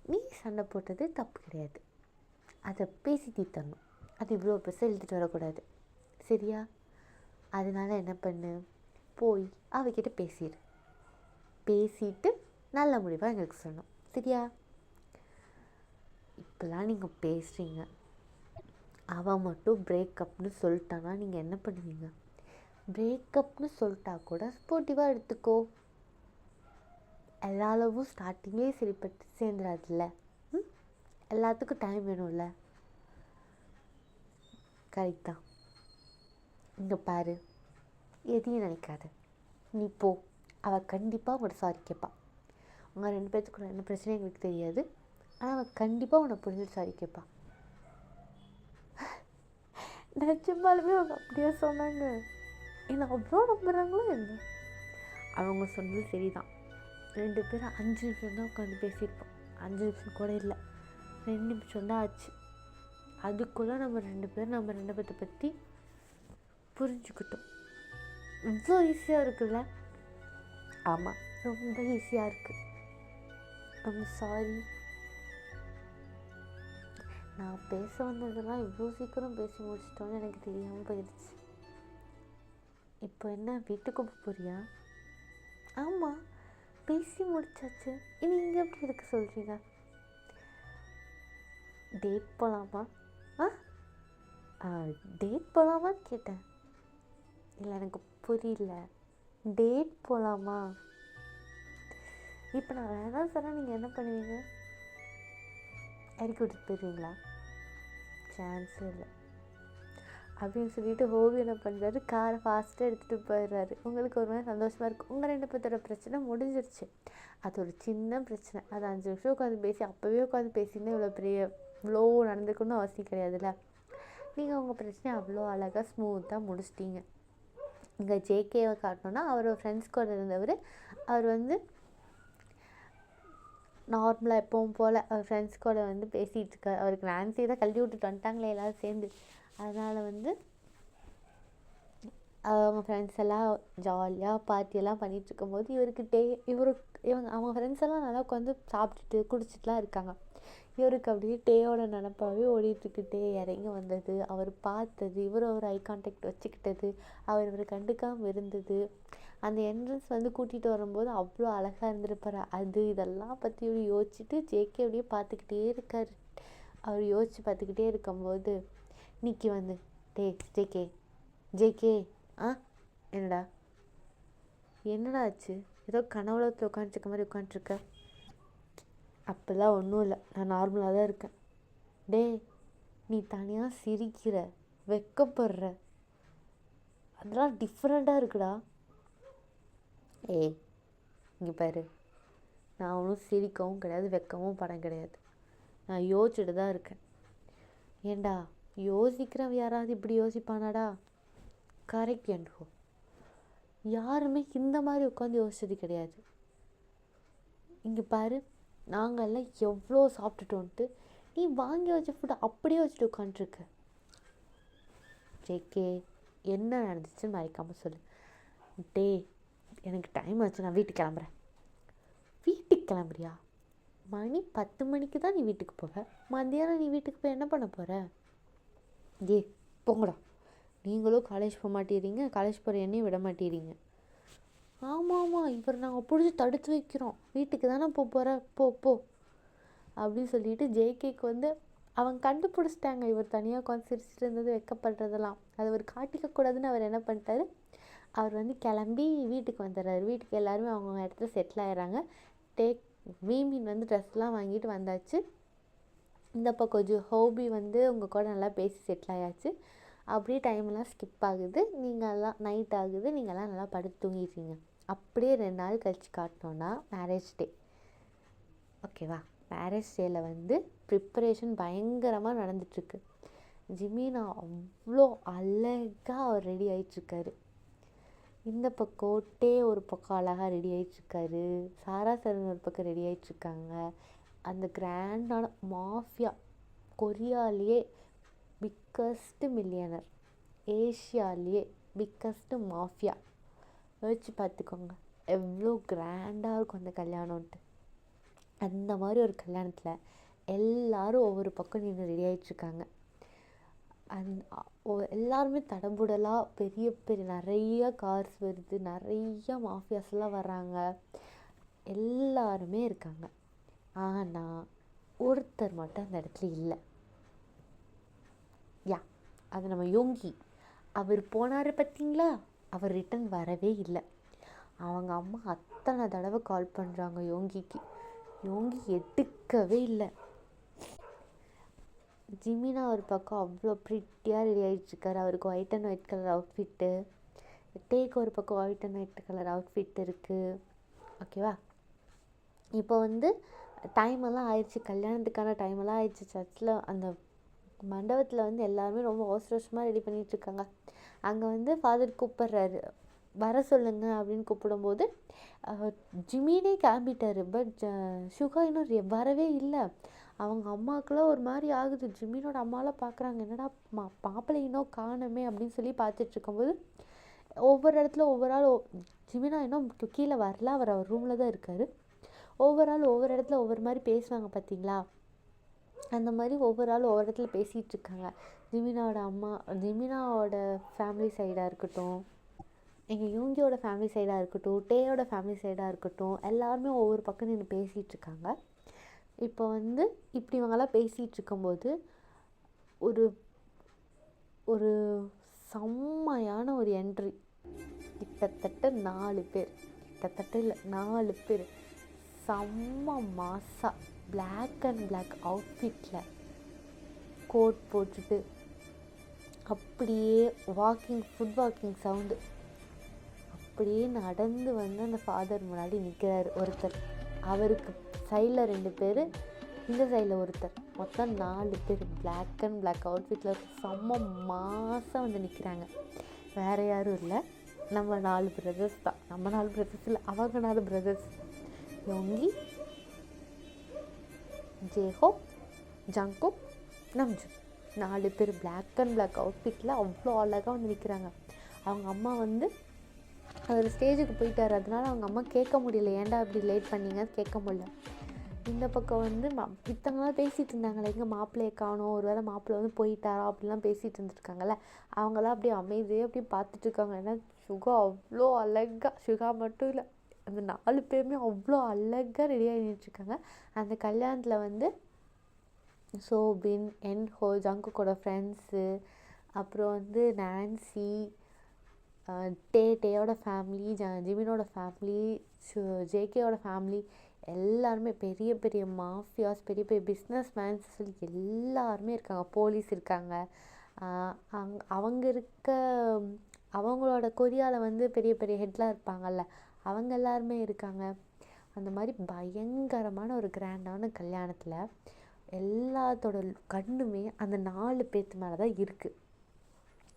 நீ சண்டை போட்டது தப்பு கிடையாது, அதை பேசி தீர்த்தரணும். அது இவ்வளோ பெருசாக எழுதிட்டு வரக்கூடாது. சரியா? அதனால என்ன பண்ணு, போய் அவகிட்ட பேசிட்டு நல்ல முடிவாக எங்களுக்கு சொல்லணும். சரியா? இப்போலாம் நீங்கள் பேசுகிறீங்க, அவன் மட்டும் பிரேக்கப்னு சொல்லிட்டானா நீங்கள் என்ன பண்ணுவீங்க? பிரேக்கப்னு சொல்லிட்டா கூட ஸ்போர்ட்டிவாக எடுத்துக்கோ. எல்லா அளவும் ஸ்டார்டிங்லேயே சரிப்பட்டு சேர்ந்துடாதுல்ல. எல்லாத்துக்கும் டைம் வேணும்ல. கரெக்ட் தான். இங்கே பாரு, எதையும் நினைக்காத, நீ போ. அவள் கண்டிப்பாக உங்கள்கிட்ட சாரி கேட்பா. அவங்க 2 பேர்த்துக்குள்ள என்ன பிரச்சனை எங்களுக்கு தெரியாது. ஆனால் அவன் கண்டிப்பாக உன்னை புரிஞ்சுட்டு சாரி கேட்பான். நிஜமாலுமே அவங்க அப்படியே சொன்னாங்க. என்னை அவ்வளோ நம்புகிறாங்களோ என்ன? அவங்க சொன்னது சரிதான். 2 பேரும் 5 நிமிஷம் தான் உட்காந்து பேசியிருப்போம். 5 நிமிஷம் கூட இல்லை, 2 நிமிஷம் தான் ஆச்சு. அதுக்குள்ளே நம்ம 2 பேரும் நம்ம 2 பேர்த்தை பற்றி புரிஞ்சுக்கிட்டோம். இவ்வளோ ஈஸியாக இருக்குல்ல? ஆமாம், ரொம்ப ஈஸியாக இருக்குது. I'm sorry. நான் பேச வந்ததெல்லாம் இவ்வளோ சீக்கிரம் பேசி முடிச்சிட்டோன்னு எனக்கு தெரியாமல் போயிடுச்சு. இப்போ என்ன வீட்டுக்கு போறியா? ஆமாம், பேசி முடிச்சாச்சு. இனி இங்கே எப்படி இருக்க சொல்கிறீங்க? டேட் போகலாமா? டேட் போகலாமான்னு கேட்டேன். இல்லை, எனக்கு புரியல. டேட் போகலாமா? இப்போ நான் வேணாம் சொன்னால் நீங்கள் என்ன பண்ணுவீங்க? இறக்கி விட்டுட்டு போயிடுவீங்களா? சான்ஸே இல்லை அப்படின்னு சொல்லிட்டு ஹோபி என்ன பண்ணுறாரு, காரை ஃபாஸ்ட்டாக எடுத்துகிட்டு போயிடுறாரு. உங்களுக்கு ஒரு மாதிரி சந்தோஷமாக இருக்குது. உங்கள் 2 பேர்த்தோட பிரச்சனை முடிஞ்சிருச்சு. அது ஒரு சின்ன பிரச்சனை. அது 5 நிமிஷம் உட்காந்து பேசி அப்போவே உட்காந்து பேசிங்கன்னா இவ்வளோ நடந்துக்கணும்னு அவசியம் கிடையாதுல்ல. நீங்கள் உங்கள் பிரச்சனையை அவ்வளோ அழகாக ஸ்மூத்தாக முடிச்சிட்டிங்க. இங்கே ஜேகேவை காட்டணுன்னா அவர் ஃப்ரெண்ட்ஸ் கூட இருந்தவர். அவர் வந்து நார்மலாக எப்பவும் போல் அவர் ஃப்ரெண்ட்ஸ் கூட வந்து பேசிகிட்டு இருக்கார். அவருக்கு நான்சி தான் கழட்டி விட்டுட்டு வந்துட்டாங்களே எல்லோரும் சேர்ந்து. அதனால் வந்து அவங்க ஃப்ரெண்ட்ஸ் எல்லாம் ஜாலியாக பார்ட்டியெல்லாம் பண்ணிகிட்டு இருக்கும்போது அவங்க ஃப்ரெண்ட்ஸ் எல்லாம் நல்லா உட்காந்து சாப்பிட்டுட்டு குடிச்சிட்டுலாம் இருக்காங்க. இவருக்கு அப்படியே டேயோட நினப்பாவே ஓடிட்டுருக்கு. இறங்கி வந்தது, அவர் பார்த்தது, இவர் ஒரு ஐ கான்டாக்ட் வச்சுக்கிட்டது, இவர் கண்டுக்காமல் இருந்தது, அந்த என்ட்ரன்ஸ் வந்து கூட்டிகிட்டு வரும்போது அவ்வளோ அழகாக இருந்திருப்பார். இதெல்லாம் பற்றி இவர் யோசிச்சுட்டு ஜேகே அப்படியே பார்த்துக்கிட்டே இருக்கார். அவர் யோசித்து பார்த்துக்கிட்டே இருக்கும்போது நிக்கி வந்து, ஜேகே ஜேகே என்னடா ஆச்சு? ஏதோ கனவுலத்தில் உட்காந்துருக்க மாதிரி உட்காந்துருக்க. அப்போல்லாம் ஒன்றும் இல்லை, நான் நார்மலாக தான் இருக்கேன். நீ தனியாக சிரிக்கிற, வெக்கப்படுற, அதெல்லாம் டிஃப்ரெண்ட்டாக இருக்குடா. இங்கே பாரு, நான் ஒன்றும் சிரிக்கவும் கிடையாது, வெக்கவும் படம் கிடையாது. நான் யோசிச்சுட்டு தான் இருக்கேன். ஏண்டா, யோசிக்கிறவன் யாராவது இப்படி யோசிப்பானாடா? கரெக்ட் என்றோ, யாருமே இந்த மாதிரி உட்காந்து யோசிச்சது கிடையாது. இங்கே பாரு, நாங்கள்லாம் எவ்வளோ சாப்பிட்டுட்டோன்ட்டு நீ வாங்கி வச்ச ஃபுட்டை அப்படியே வச்சுட்டு உட்காந்துருக்க. ஜேகே, என்ன நடந்துச்சுன்னு மறைக்காமல் சொல்லு. எனக்கு டைம் ஆச்சு, நான் வீட்டுக்கு கிளம்புறேன். வீட்டுக்கு கிளம்புறியா? மணி 10 மணிக்கு தான் நீ வீட்டுக்கு போக. மத்தியானம் நீ வீட்டுக்கு போய் என்ன பண்ண போகிற? போங்கடா, நீங்களும் காலேஜ் போக மாட்டேறீங்க, காலேஜ் போகிற என்னையும் விட மாட்டேறீங்க. ஆமாம், இவர் நாங்கள் பிடிச்சி தடுத்து வைக்கிறோம், வீட்டுக்கு தானே போகிற, போ அப்படின்னு சொல்லிட்டு ஜேகேக்கு வந்து அவங்க கண்டுபிடிச்சிட்டாங்க. இவர் தனியாக உட்காந்து சிரிச்சிட்டு இருந்தது, வெக்கப்படுறதெல்லாம் அது அவர் காட்டிக்கக்கூடாதுன்னு அவர் என்ன பண்ணிட்டாரு, அவர் வந்து கிளம்பி வீட்டுக்கு வந்துடுறாரு. வீட்டுக்கு எல்லாருமே அவங்க இடத்துல செட்டில் ஆகிடுறாங்க. மீமின் வந்து ட்ரெஸ்லாம் வாங்கிட்டு வந்தாச்சு. இந்த பக்கம் ஹோபி வந்து உங்கள் கூட நல்லா பேசி செட்டில் ஆயாச்சு. அப்படியே டைம்லாம் ஸ்கிப் ஆகுது, நீங்கள்லாம் நைட் ஆகுது, நீங்கள்லாம் நல்லா படுத்து தூங்கிடுறீங்க. அப்படியே 2 நாள் கழித்து காட்டினோன்னா மேரேஜ் டே. ஓகேவா? மேரேஜ் டேயில் வந்து ப்ரிப்பரேஷன் பயங்கரமாக நடந்துட்டுருக்கு. ஜிமினா அவ்வளோ அழகாக அவர் ரெடி ஆகிட்டுருக்காரு. இந்த பக்கம் ஒரு பக்கம் அழகாக ரெடி ஆகிட்டுருக்காரு. சாரா சரண் ஒரு பக்கம் ரெடி ஆகிட்டுருக்காங்க. அந்த கிராண்டான மாஃபியா, கொரியாலேயே பிக்கஸ்ட்டு மில்லியனர், ஏஷியாலேயே பிக்கஸ்ட்டு மாஃபியா. யோசிச்சு பார்த்துக்கோங்க எவ்வளோ கிராண்டாக இருக்கும் அந்த கல்யாணம்ன்ட்டு. அந்த மாதிரி ஒரு கல்யாணத்தில் எல்லோரும் ஒவ்வொரு பக்கம் நின்று ரெடி ஆகிட்டுருக்காங்க. எல்லாருமே தடபுடலாக பெரிய பெரிய நிறைய கார்ஸ் வருது, நிறைய மாஃபியாஸ்லாம் வர்றாங்க, எல்லாருமே இருக்காங்க. ஆனால் ஒருத்தர் மட்டும் அந்த இடத்துல இல்லை. அது நம்ம யோங்கி. அவர் போனார் பார்த்தீங்களா, அவர் ரிட்டன் வரவே இல்லை. அவங்க அம்மா அத்தனை தடவை கால் பண்ணுறாங்க யோங்கிக்கு, யோங்கி எடுக்கவே இல்லை. ஜிமினா ஒரு பக்கம் அவ்வளோ ப்ரிட்டியாக ரெடி ஆகிட்டுருக்காரு. அவருக்கு white and white colour outfit, டேக்கு ஒரு பக்கம் white and white colour outfit இருக்குது. ஓகேவா? இப்போ வந்து டைமெல்லாம் ஆயிடுச்சு, கல்யாணத்துக்கான டைமெல்லாம் ஆயிடுச்சு. சர்ச்சில் அந்த மண்டபத்தில் வந்து எல்லாருமே ரொம்ப அவசர அவசரமாக ரெடி பண்ணிகிட்ருக்காங்க. அங்கே வந்து ஃபாதர் கூப்பிட்றாரு, வர சொல்லுங்க அப்படின்னு கூப்பிடும்போது ஜிமினே கிளம்பிட்டாரு. பட் சுகா இன்னும் வரவே இல்லை. அவங்க அம்மாவுக்குலாம் ஒரு மாதிரி ஆகுது. ஜிமினோட அம்மாலாம் பார்க்குறாங்க, என்னடா மாப்பிள்ளை இன்னும் காணுமே அப்படின்னு சொல்லி பார்த்துட்டு இருக்கும்போது ஒவ்வொரு இடத்துல ஒவ்வொரு ஆள் ஜிமினா இன்னும் கீழே வரல, அவர் ரூமில் தான் இருக்கார். ஒவ்வொரு ஆள் ஒவ்வொரு இடத்துல ஒவ்வொரு மாதிரி பேசுவாங்க பார்த்தீங்களா, அந்த மாதிரி ஒவ்வொரு ஆள் ஒவ்வொரு இடத்துல பேசிகிட்டு இருக்காங்க. ஜிமினாவோட ஃபேமிலி சைடாக இருக்கட்டும், எங்கள் யோங்கியோட ஃபேமிலி சைடாக இருக்கட்டும், டேயோட ஃபேமிலி சைடாக இருக்கட்டும், எல்லாருமே ஒவ்வொரு பக்கம் நின்று பேசிகிட்டு இருக்காங்க. இப்போ வந்து இப்படி இவங்கெல்லாம் பேசிகிட்டு இருக்கும்போது ஒரு ஒரு செம்மையான ஒரு என்ட்ரி. கிட்டத்தட்ட 4 பேர், கிட்டத்தட்ட இல்லை 4 பேர் செம்ம மாசா பிளாக் அண்ட் பிளாக் அவுட்ஃபிட்டில் கோட் போட்டுட்டு அப்படியே ஃபுட் வாக்கிங் சவுண்டு அப்படியே நடந்து வந்து அந்த ஃபாதர் முன்னாடி நிற்கிறாரு ஒருத்தர். அவருக்கு சைடில் 2 பேர், இந்த சைடில் ஒருத்தர். மொத்தம் 4 பேர் பிளாக் அண்ட் பிளாக் அவுட்ஃபிட்டில் செம்ம மாதம் வந்து நிற்கிறாங்க. வேறு யாரும் இல்லை, நம்ம 4 பிரதர்ஸ் தான். நம்ம 4 பிரதர்ஸ் இல்லை, அவங்க 4 பிரதர்ஸ். யோங்கி, ஜேஹோப், ஜங்குக், நம்ஜூன் 4 பேர் பிளாக் அண்ட் பிளாக் அவுட்ஃபிட்டில் அவ்வளோ அழகாக வந்து நிற்கிறாங்க. அவங்க அம்மா வந்து அவர் ஸ்டேஜுக்கு போயிட்டார், அதனால அவங்க அம்மா கேட்க முடியல, ஏன்டா அப்படி லேட் பண்ணீங்கன்னு கேட்க முடியல. இந்த பக்கம் வந்து மித்தவங்களாம் பேசிகிட்டு இருந்தாங்களே, எங்கள் மாப்பிள்ளையை காணோம், ஒரு வேளை மாப்பிள்ளை வந்து போயிட்டாரா அப்படிலாம் பேசிகிட்டு இருந்துருக்காங்கல்ல, அவங்களாம் அப்படியே அமைதியாக அப்படியே பார்த்துட்ருக்காங்க. ஏன்னா சுகா அவ்வளோ அழகாக, சுகா மட்டும் இல்லை, அந்த 4 பேருமே அவ்வளோ அழகாக ரெடி ஆகிட்டுருக்காங்க. அந்த கல்யாணத்தில் வந்து சோபின், என்ஹோ, ஜங்குக்கோட ஃப்ரெண்ட்ஸு, அப்புறம் வந்து நான்சி, டேயோட ஃபேமிலி, ஜிமினோட ஃபேமிலி, ஜேகேயோட ஃபேமிலி, எல்லாருமே பெரிய பெரிய மாஃபியாஸ், பெரிய பெரிய பிஸ்னஸ் மேன்ஸ் சொல்லி எல்லாருமே இருக்காங்க. போலீஸ் இருக்காங்க. அவங்களோட கொரியாவில் வந்து பெரிய பெரிய ஹெட்லாம் இருப்பாங்கல்ல, அவங்க எல்லாருமே இருக்காங்க. அந்த மாதிரி பயங்கரமான ஒரு கிராண்டான கல்யாணத்தில் எல்லாத்தோட கண்ணுமே அந்த 4 பேர்த்து மேலே தான் இருக்குது.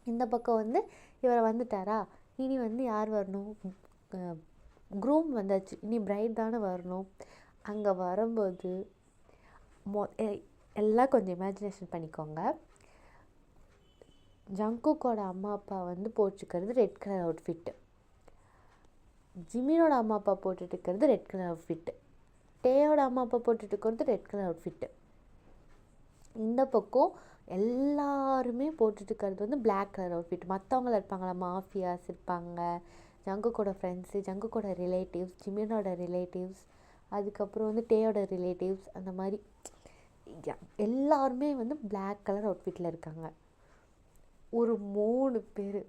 இந்த பக்கம் வந்து இவர் வந்துட்டாரா, இனி வந்து யார் வரணும், க்ரூம் வந்தாச்சு, இனி பிரைட் தானே வரணும். அங்கே வரும்போது எல்லாம் கொஞ்சம் இமேஜினேஷன் பண்ணிக்கோங்க. ஜங்குக்கோட அம்மா அப்பா வந்து போட்டுக்கிறது ரெட் கலர் அவுட்ஃபிட்டு, ஜிமினோட அம்மா அப்பா போட்டுட்டு இருக்கிறது ரெட் கலர் அவுட்ஃபிட்டு, டேயோட அம்மா அப்பா போட்டுட்டு இருக்கிறது ரெட் கலர் அவுட்ஃபிட்டு. இந்த பக்கம் எல்லாருமே போட்டுட்டு இருக்கிறது வந்து பிளாக் கலர் அவுட்ஃபிட். மற்றவங்கள இருப்பாங்களா, மாஃபியாஸ் இருப்பாங்க, ஜங்குக்கோட ஃப்ரெண்ட்ஸு, ஜங்குக்கோட ரிலேட்டிவ்ஸ், ஜிமினோட ரிலேட்டிவ்ஸ், அதுக்கப்புறம் வந்து டேயோட ரிலேட்டிவ்ஸ், அந்த மாதிரி எல்லாருமே வந்து பிளாக் கலர் அவுட்ஃபிட்டில் இருக்காங்க. ஒரு 3 பேர்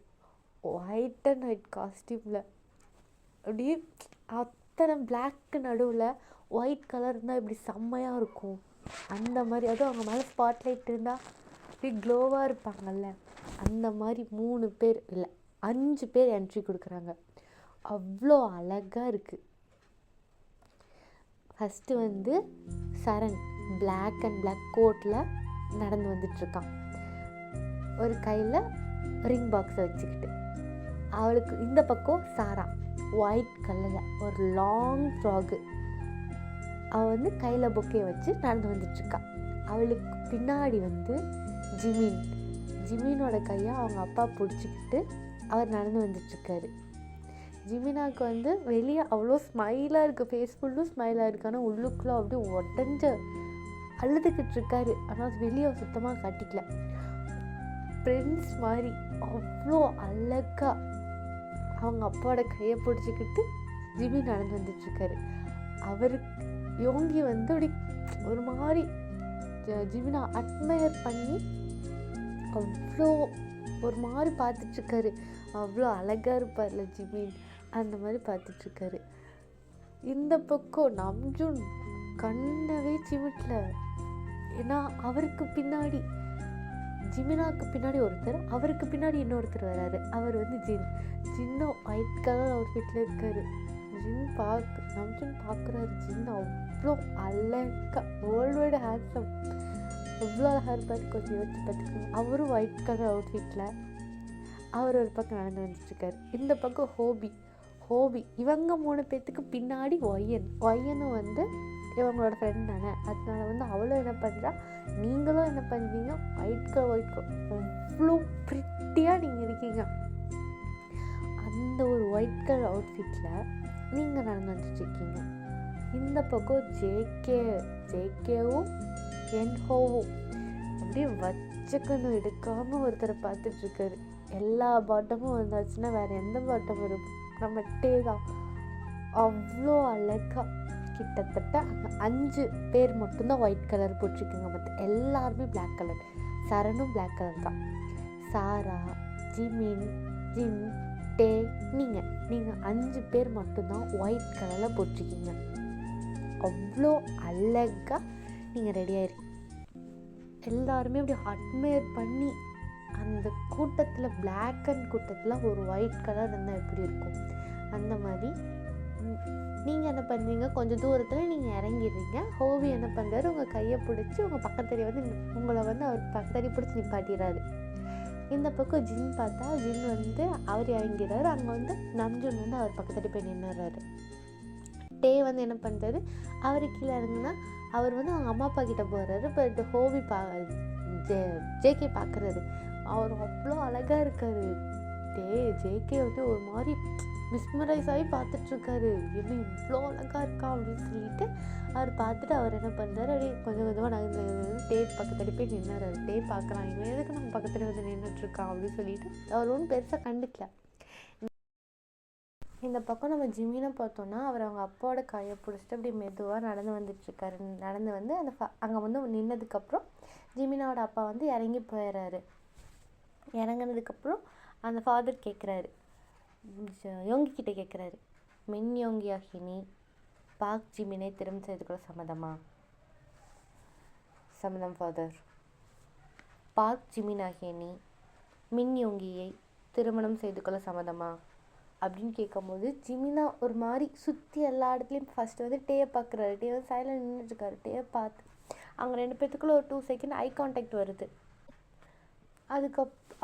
ஒயிட் அண்ட் ஒயிட் காஸ்டியூமில் அப்படியே அத்தனை பிளாக்கு நடுவில் ஒயிட் கலர் இருந்தால் இப்படி செம்மையாக இருக்கும். அந்த மாதிரி அதுவும் அவங்க மேலே ஸ்பாட்லைட் இருந்தால் அப்படியே க்ளோவாக இருப்பாங்கல்ல, அந்த மாதிரி 3 பேர் இல்லை 5 பேர் என்ட்ரி கொடுக்குறாங்க. அவ்வளோ அழகாக இருக்குது. ஃபஸ்ட்டு வந்து சரண் பிளாக் அண்ட் பிளாக் கோட்டில் நடந்து வந்துட்டுருக்கான், ஒரு கையில் ரிங் பாக்ஸை வச்சுக்கிட்டு. அவளுக்கு இந்த பக்கம் சாரா ஒயிட் கலரில் ஒரு லாங் ஃப்ராகு, அவள் வந்து கையில் பொக்கையை வச்சு நடந்து வந்துட்டுருக்கா. அவளுக்கு பின்னாடி வந்து ஜிமினோட கையை அவங்க அப்பா பிடிச்சிக்கிட்டு அவர் நடந்து வந்துட்டுருக்காரு. ஜிமினாவுக்கு வந்து வெளியே அவ்வளோ ஸ்மைலாக இருக்குது, ஃபேஸ் ஃபுல்லும் ஸ்மைலாக இருக்குது, ஆனால் உள்ளுக்குள்ளே அப்படியே உடஞ்ச அழுதுகிட்டு இருக்காரு. ஆனால் வெளியே சுத்தமாக காட்டிக்கல. பிரின்ஸ் மாதிரி அவ்வளோ அழகாக அவங்க அப்பாவோட கையை பிடிச்சிக்கிட்டு ஜிமின் நடந்து வந்துட்டுருக்காரு. அவருக்கு யோங்கி வந்து அப்படி ஒரு மாதிரி ஜிமினா அட்மையர் பண்ணி அவ்வளோ ஒரு மாதிரி பார்த்துட்ருக்காரு. அவ்வளோ அழகாக இருப்பார்ல ஜிமின், அந்த மாதிரி பார்த்துட்ருக்காரு. இந்த பக்கம் நம்ஜூன் கண்ணவே சிமிட்ல, ஏன்னா அவருக்கு பின்னாடி ஜிமினாவுக்கு பின்னாடி ஒருத்தர், அவருக்கு பின்னாடி இன்னொருத்தர் வராரு. அவர் வந்து ஜின்னும் ஒயிட் கலர் அவுட்ஃபிட்டில் இருக்கார். நம்ஜுன் பார்க்குறாரு. ஜின் அவ்வளோ அழகா வேர்ல்டு ஹேண்ட்ஸம், அவ்வளோ அழகாக இருப்பார். கொஞ்சம் யோசிச்சு பார்த்துக்கோங்க. அவரும் ஒயிட் கலர் அவுட்ஃபிட்டில் அவர் ஒரு பக்கம் நடந்து வந்துட்டுருக்காரு. இந்த பக்கம் ஹோபி இவங்க 3 பேர்த்துக்கு பின்னாடி ஒய்யனும் வந்து இவங்களோட ஃப்ரெண்ட் தானே. அதனால வந்து அவளும் என்ன பண்ணுறா, நீங்களும் என்ன பண்ணுவீங்க, ஒயிட் கலர் அவ்வளோ ப்ரிட்டியாக நீங்கள் இருக்கீங்க. அந்த ஒரு ஒயிட் கலர் அவுட்ஃபிட்டில் நீங்கள் நடந்து வந்துட்டுருக்கீங்க. இந்த பக்கம் ஜேகேவும் என்ஹோவும் அப்படியே வச்சக்கணும் எடுக்காமல் ஒருத்தரை பார்த்துட்ருக்காரு. எல்லா பாட்டமும் வந்தாச்சுன்னா வேறு எந்த பாட்டம் இருக்கும், நம்ம டே தான். அவ்வளோ அழகா கிட்டத்தட்ட 5 பேர் மட்டும்தான் ஒயிட் கலர் போட்டிருக்குங்க. மற்ற எல்லாருமே பிளாக் கலர். சரணும் பிளாக் கலர் தான். சாரா, ஜின், டே, நீங்கள் 5 பேர் மட்டும்தான் ஒயிட் கலரில் போட்டிருக்கீங்க. அவ்வளோ அழகாக நீங்கள் ரெடியாகிருக்கீங்க. எல்லாருமே அப்படி அட்மையர் பண்ணி, அந்த கூட்டத்தில் பிளாக் அண்ட் கூட்டத்தில் ஒரு ஒயிட் கலர் இருந்தால் எப்படி இருக்கும், அந்த மாதிரி நீங்கள் என்ன பண்ணுவீங்க, கொஞ்சம் தூரத்தில் நீங்கள் இறங்கிடுறீங்க. ஹோவி என்ன பண்ணுறாரு, உங்கள் கையை பிடிச்சி உங்கள் பக்கத்தடி வந்து உங்களை வந்து அவர் பக்கத்தடி பிடிச்சி நிப்பாட்டிடுறாரு. இந்த பக்கம் ஜின் பார்த்தா, ஜின் வந்து அவர் இறங்கிறாரு. அங்கே வந்து நம்ஜுன் வந்து அவர் பக்கத்தடி போய் நின்றுறாரு. டே வந்து என்ன பண்ணுறாரு, அவர் கீழே இறங்குனா அவர் வந்து அவங்க அம்மா அப்பா கிட்டே போகிறாரு. பட் ஹோவி ஜேகே பார்க்குறாரு. அவர் அவ்வளோ அழகாக இருக்கார். ஜேகே வந்து ஒரு மாதிரி மிஸ்மரைஸ் ஆகி பார்த்துட்ருக்காரு. என்ன இவ்வளோ அழகாக இருக்கா அப்படின்னு சொல்லிட்டு அவர் பார்த்துட்டு அவர் என்ன பண்ணுறாரு, அப்படியே கொஞ்சம் கொஞ்சமாக நகர்ந்து டே பக்கத்தடி போய் நின்றாரு. டே பார்க்குறான், இவன் எதுக்கு நம்ம பக்கத்தில் வந்து நின்றுட்டுருக்கான் அப்படின்னு சொல்லிட்டு அவர் ஒன்றும் பெருசாக கண்டுக்கல. இந்த பக்கம் நம்ம ஜிமினை பார்த்தோன்னா, அவர் அவங்க அப்பாவோட கையை பிடிச்சிட்டு அப்படி மெதுவாக நடந்து வந்துட்டுருக்காரு. நடந்து வந்து அங்கே வந்து நின்னதுக்கப்புறம் ஜிமினாவோட அப்பா வந்து இறங்கி போயிடுறாரு. இறங்கினதுக்கப்புறம் அந்த ஃபாதர் கேட்குறாரு, யோங்கி கிட்டே கேட்குறாரு, மின் யோங்கியாகினி பாக் ஜிமினை திரும்ப செய்துக்குள்ள சம்மதம் ஃபாதர். பாக் ஜிமினாகினி மின் யோங்கியை திருமணம் செய்து கொள்ள சம்மதமா அப்படின்னு கேட்கும்போது, ஜிமினா ஒரு மாதிரி சுற்றி எல்லா இடத்துலையும் ஃபஸ்ட்டு வந்து டேயை பார்க்குறாரு. டே வந்து சைலண்ட் நின்றுட்டுருக்காரு. டேயை பார்த்து அங்கே 2 பேர்த்துக்குள்ளே ஒரு 2 செகண்ட் ஐ கான்டாக்ட் வருது.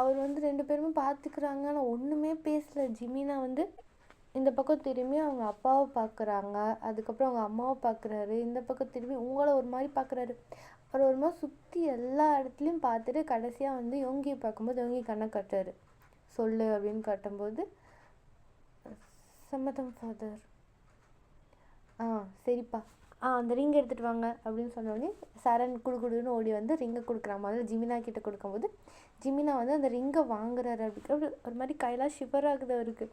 அவர் வந்து 2 பேருமே பார்த்துக்கிறாங்க. ஆனால் ஒன்றுமே பேசலை. ஜிமினா வந்து இந்த பக்கம் திரும்பி அவங்க அப்பாவை பார்க்குறாங்க. அதுக்கப்புறம் அவங்க அம்மாவை பார்க்குறாரு. இந்த பக்கம் திரும்பி உங்களை ஒரு மாதிரி பார்க்குறாரு. அவர் ஒரு மாதிரி சுற்றி எல்லா இடத்துலையும் பார்த்துட்டு கடைசியாக வந்து யோங்கியை பார்க்கும்போது யோங்கி கண்ணை கட்டுறாரு. சொல்லு அப்படின்னு காட்டும்போது, சம்மதம் ஃபாதர். சரிப்பா, அந்த ரிங் எடுத்துகிட்டு வாங்க அப்படின்னு சொன்னோடனே சரண் குடுன்னு ஓடி வந்து ரிங்கை கொடுக்குறாங்க. முதல்ல ஜிமினா கிட்டே கொடுக்கும்போது ஜிமினா வந்து அந்த ரிங்கை வாங்குறாரு. அப்படிங்கிற ஒரு மாதிரி கையெல்லாம் ஷிவர் ஆகுது அவருக்கு.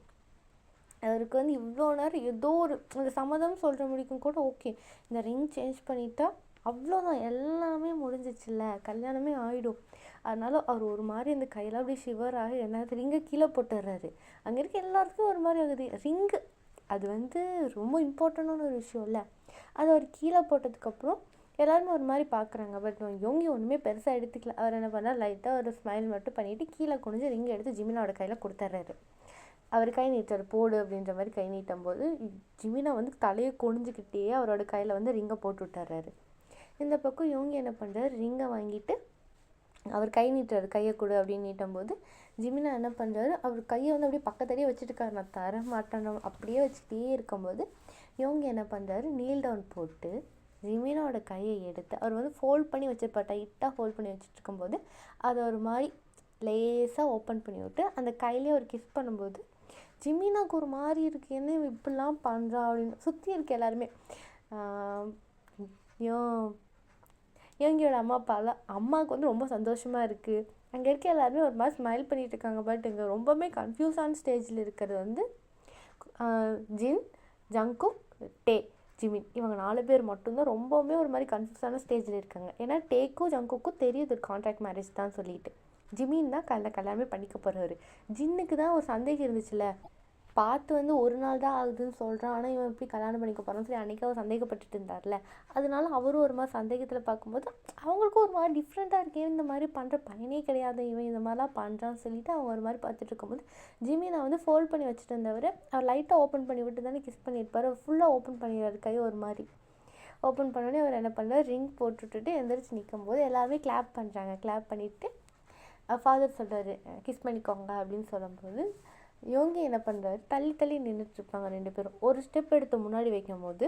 அவருக்கு வந்து இவ்வளோ நேரம் ஏதோ ஒரு அந்த சம்மதம் சொல்கிற முடிக்கும் கூட ஓகே, இந்த ரிங் சேஞ்ச் பண்ணிட்டா அவ்வளோதான், எல்லாமே முடிஞ்சிச்சுல்ல, கல்யாணமே ஆகிடும். அதனால அவர் ஒரு மாதிரி அந்த கையெல்லாம் அப்படி ஷிவர் ஆகி என்ன ரிங்கை கீழே போட்டுடுறாரு. அங்கே இருக்க எல்லாருக்கும் ஒரு மாதிரி ஆகுது. ரிங்கு அது வந்து ரொம்ப இம்பார்ட்டண்டான ஒரு விஷயம் இல்லை. அது அவர் கீழே போட்டதுக்கப்புறம் எல்லாருமே ஒரு மாதிரி பார்க்குறாங்க. பட் யோங்கி ஒன்றுமே பெருசாக எடுத்துக்கல. அவர் என்ன பண்ணால் லைட்டாக ஒரு ஸ்மைல் மட்டும் பண்ணிவிட்டு கீழே குனிஞ்சு ரிங்கை எடுத்து ஜிமினாவோட கையில் கொடுத்துட்றாரு. அவர் கை நீட்டார், போடு அப்படின்ற மாதிரி கை நீட்டும் போது ஜிமினா வந்து தலையை குனிஞ்சிக்கிட்டே அவரோட கையில் வந்து ரிங்கை போட்டு விட்டுறாரு. இந்த பக்கம் யோங்கி என்ன பண்ணுறாரு, ரிங்கை வாங்கிட்டு அவர் கை நீட்டுறாரு. கையை கொடு அப்படின்னு நீட்டும் போது ஜிமினா என்ன பண்ணுறாரு, அவர் கையை வந்து அப்படியே பக்கத்தடியே வச்சுட்டுருக்காரு. நான் தர மாட்டேன் அப்படியே வச்சுக்கிட்டே இருக்கும்போது யோங்கி என்ன பண்ணுறாரு, நீல் டவுன் போட்டு ஜிமினாவோட கையை எடுத்து அவர் வந்து ஃபோல்ட் பண்ணி வச்சுருப்பார். டைட்டாக ஃபோல்ட் பண்ணி வச்சுட்டு இருக்கும்போது அதை ஒரு மாதிரி லேசாக ஓப்பன் பண்ணி விட்டு அந்த கையிலே ஒரு கிஸ் பண்ணும்போது ஜிமினாவுக்கு ஒரு மாதிரி இருக்குது, என்ன இப்படிலாம் பண்ணுறா அப்படின்னு சுற்றி இருக்க எல்லாருமே. யோங்கியோட அம்மாவுக்கு வந்து ரொம்ப சந்தோஷமாக இருக்குது. அங்கே இருக்க எல்லாருமே ஒரு மாதிரி ஸ்மைல் பண்ணிகிட்டு இருக்காங்க. பட் இங்கே ரொம்பவுமே கன்ஃபியூஸான ஸ்டேஜில் இருக்கிறது வந்து ஜின், ஜங்குக், டே, ஜிமின் இவங்க 4 பேர் மட்டும்தான் ரொம்பவுமே ஒரு மாதிரி கன்ஃபியூஸான ஸ்டேஜில் இருக்காங்க. ஏன்னா டேக்கும் ஜங்குக்கும் தெரியுது கான்ட்ராக்ட் மேரேஜ் தான் சொல்லிட்டு. ஜிமின் தான் கல்யாணமே பண்ணிக்க போகிறவர். ஜின்னுக்கு தான் ஒரு சந்தேகம் இருந்துச்சுல்ல, பார்த்து வந்து ஒரு நாள் தான் ஆகுதுன்னு சொல்கிறான். ஆனால் இவன் எப்படி கல்யாணம் பண்ணிக்க போகிறான்னு சொல்லி அன்றைக்கி அவர் சந்தேகப்பட்டுட்டு இருந்தார்ல. அதனால அவரும் ஒரு மாதிரி சந்தேகத்தில் பார்க்கும்போது அவங்களுக்கும் ஒரு மாதிரி டிஃப்ரெண்ட்டாக இருக்கே, இந்த மாதிரி பண்ணுற பையனே கிடையாது, இவன் இந்த மாதிரிலாம் பண்ணுறான்னு சொல்லிட்டு அவங்க ஒரு மாதிரி பார்த்துட்டு இருக்கும்போது ஜிமினா வந்து ஃபோல்ட் பண்ணி வச்சுட்டு இருந்தவர் அவர் லைட்டாக ஓப்பன் பண்ணி விட்டு தானே கிஸ் பண்ணியிருப்பார். அவர் ஃபுல்லாக ஓப்பன் பண்ணிடுறாரு கை ஒரு மாதிரி. ஓப்பன் பண்ணோடனே அவர் என்ன பண்ணுறாரு, ரிங் போட்டுவிட்டுட்டு எந்திரிச்சு நிற்கும் போது எல்லாருமே கிளாப் பண்ணுறாங்க. கிளாப் பண்ணிவிட்டு ஃபாதர் சொல்கிறாரு கிஸ் பண்ணிக்கோங்க அப்படின்னு சொல்லும்போது யோங்கி என்ன பண்ணுறாரு, தள்ளி தள்ளி நின்றுட்டுருப்பாங்க 2 பேரும். ஒரு ஸ்டெப் எடுத்து முன்னாடி வைக்கும் போது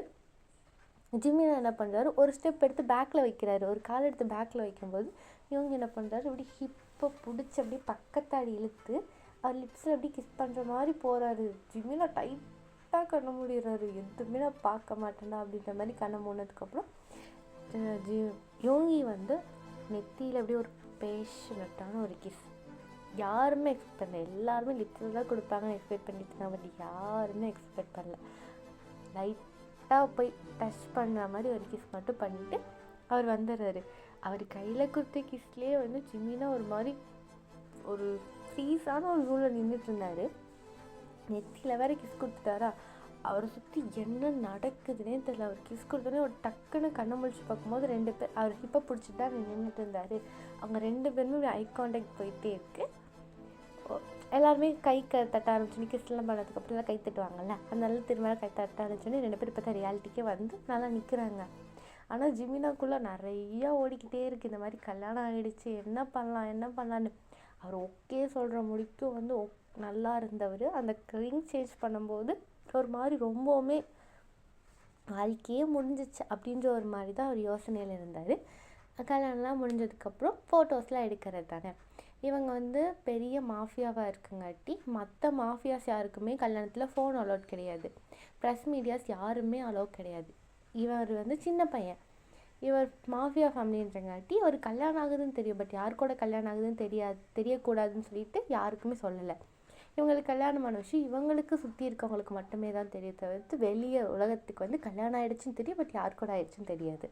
ஜிமினா என்ன பண்ணுறாரு, ஒரு ஸ்டெப் எடுத்து பேக்கில் வைக்கிறாரு. ஒரு கால் எடுத்து பேக்கில் வைக்கும்போது யோங்கி என்ன பண்ணுறாரு, இப்படி ஹிப்பை பிடிச்சி அப்படியே பக்கத்தாடி இழுத்து அவர் லிப்ஸில் அப்படியே கிஸ் பண்ணுற மாதிரி போகிறாரு. ஜிமினா டைட்டாக கண்ண மூடிடுறாரு. எதுவுமே நான் பார்க்க மாட்டேன்டா அப்படின்ற மாதிரி கண்ணை மூடினதுக்கப்புறம் யோங்கி வந்து நெத்தியில் அப்படியே ஒரு பேஷனட்டான ஒரு கிஸ். யாருமே எக்ஸ்பெக்ட் பண்ணல. எல்லாருமே லிப்ஸில் தான் கொடுப்பாங்கன்னு எக்ஸ்பெக்ட் பண்ணிட்டு இருந்தாங்க. பட் யாருமே எக்ஸ்பெக்ட் பண்ணல. லைட்டாக போய் டச் பண்ணுற மாதிரி ஒரு கிஸ் மட்டும் பண்ணிவிட்டு அவர் வந்துடுறாரு. அவர் கையில் கொடுத்த கிஸ்லேயே வந்து ஜிமினா ஒரு மாதிரி ஒரு ஃப்ரீஸான ஒரு ரூலில் நின்றுட்டு இருந்தார். நெத்தியில் வேறு கிஸ் கொடுத்துட்டாரா, அவரை சுற்றி என்ன நடக்குதுன்னே தெரியல. அவர் கிஸ் கொடுத்தோன்னே ஒரு டக்குன்னு கண்ணை முழிச்சு பார்க்கும்போது 2 பேர் அவர் ஹிப்பை பிடிச்சிட்டு தான் நின்றுட்டு இருந்தார். அவங்க 2 பேருமே ஐ கான்டாக்ட் போயிட்டே இருக்குது. எல்லாருமே கை தட்ட ஆரம்பிச்சோன்னே கிஸ்லாம் பண்ணதுக்கப்புறம் எல்லாம் கை தட்டுவாங்கல்ல, அதனால திரும்ப கை தட்ட ஆரம்பிச்சோன்னே 2 பேர் இப்போ தான் ரியாலிட்டிக்கே வந்து நல்லா நிற்கிறாங்க. ஆனால் ஜிமினாக்குள்ளே நிறையா ஓடிக்கிட்டே இருக்குது, இந்த மாதிரி கல்யாணம் ஆகிடுச்சு என்ன பண்ணலான்னு. அவர் ஓகே சொல்கிற முடிக்கும் வந்து நல்லா இருந்தவர் அந்த ரிங் சேஞ்ச் பண்ணும்போது ஒரு மாதிரி ரொம்பவுமே வாழ்க்கையே முடிஞ்சிச்சு அப்படின்ற ஒரு மாதிரி தான் அவர் யோசனையில் இருந்தார். கல்யாணம்லாம் முடிஞ்சதுக்கப்புறம் ஃபோட்டோஸ்லாம் எடுக்கிறது தானே. இவங்க வந்து பெரிய மாஃபியாவாக இருக்குங்காட்டி மற்ற மாஃபியாஸ் யாருக்குமே கல்யாணத்தில் ஃபோன் அலோட் கிடையாது. ப்ரெஸ் மீடியாஸ் யாருமே அலோட் கிடையாது. இவர் வந்து சின்ன பையன், இவர் மாஃபியா ஃபேமிலின்றங்காட்டி அவர் கல்யாணம் ஆகுதுன்னு தெரியும். பட் யார் கூட கல்யாணம் ஆகுதுன்னு தெரியக்கூடாதுன்னு சொல்லிட்டு யாருக்குமே சொல்லலை. இவங்களுக்கு கல்யாணமான விஷயம் இவங்களுக்கு சுற்றி இருக்கவங்களுக்கு மட்டுமே தான் தெரியும், தவிர்த்து வெளியே உலகத்துக்கு வந்து கல்யாணம் ஆகிடுச்சின்னு தெரியும். பட் யார் கூட ஆயிடுச்சுன்னு தெரியாது.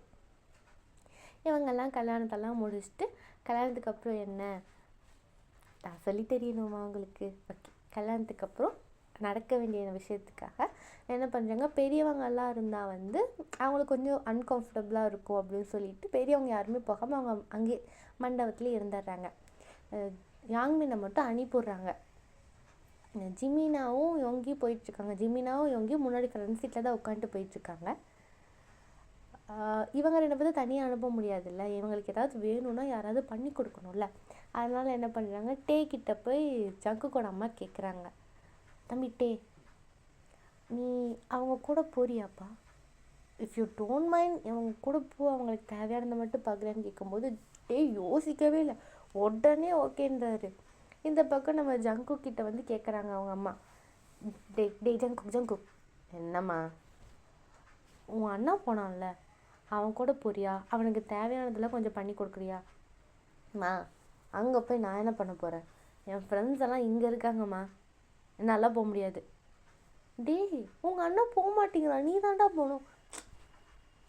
இவங்கெல்லாம் கல்யாணத்தெல்லாம் முடிச்சுட்டு கல்யாணத்துக்கு அப்புறம் என்ன நான் சொல்லி தெரியணுமா உங்களுக்கு? ஓகே, கல்யாணத்துக்கு அப்புறம் நடக்க வேண்டிய விஷயத்துக்காக என்ன பண்ணுறாங்க, பெரியவங்கெல்லாம் இருந்தால் வந்து அவங்களுக்கு கொஞ்சம் அன்கம்ஃபர்டபுளாக இருக்கும் அப்படின்னு சொல்லிட்டு பெரியவங்க யாருமே போகாமல் அவங்க அங்கே மண்டபத்தில் இருந்துடுறாங்க. யாங்மினை மட்டும் அனுப்பிடுறாங்க. ஜிமினாவும் யோங்கி போயிட்டுருக்காங்க. ஜிமினாவும் யோங்கியும் முன்னாடி ஃப்ரண்ட் சீட்டில் தான் உட்காந்துட்டு போயிட்டுருக்காங்க. இவங்க 2 பேரும் தனியாக அனுப்ப முடியாதுல்ல, இவங்களுக்கு ஏதாவது வேணும்னா யாராவது பண்ணி கொடுக்கணும்ல. அதனால் என்ன பண்ணுறாங்க, டே கிட்ட போய் ஜங்குக்கோட அம்மா கேட்குறாங்க, தம்பி டே நீ அவங்க கூட போறியாப்பா, இஃப் யூ டோன்ட் மைண்ட் அவங்க கூட போ, அவங்களுக்கு தேவையானதை மட்டும் பார்க்குறேன்னு கேட்கும்போது டே யோசிக்கவே இல்லை, உடனே ஓகேன்றாரு. இந்த பக்கம் நம்ம ஜங்கு கிட்ட வந்து கேட்குறாங்க அவங்க அம்மா, டே ஜங்கு என்னம்மா உன் அண்ணா போனான்ல அவன் கூட போறியா, அவனுக்கு தேவையானதெல்லாம் கொஞ்சம் பண்ணி கொடுக்குறியாம்மா? அங்கே போய் நான் என்ன பண்ண போகிறேன், என் ஃப்ரெண்ட்ஸ் எல்லாம் இங்கே இருக்காங்கம்மா, என்னால் போக முடியாது. டேய் உங்கள் அண்ணன் போக மாட்டேங்கிறா, நீ தாண்டா போகணும்,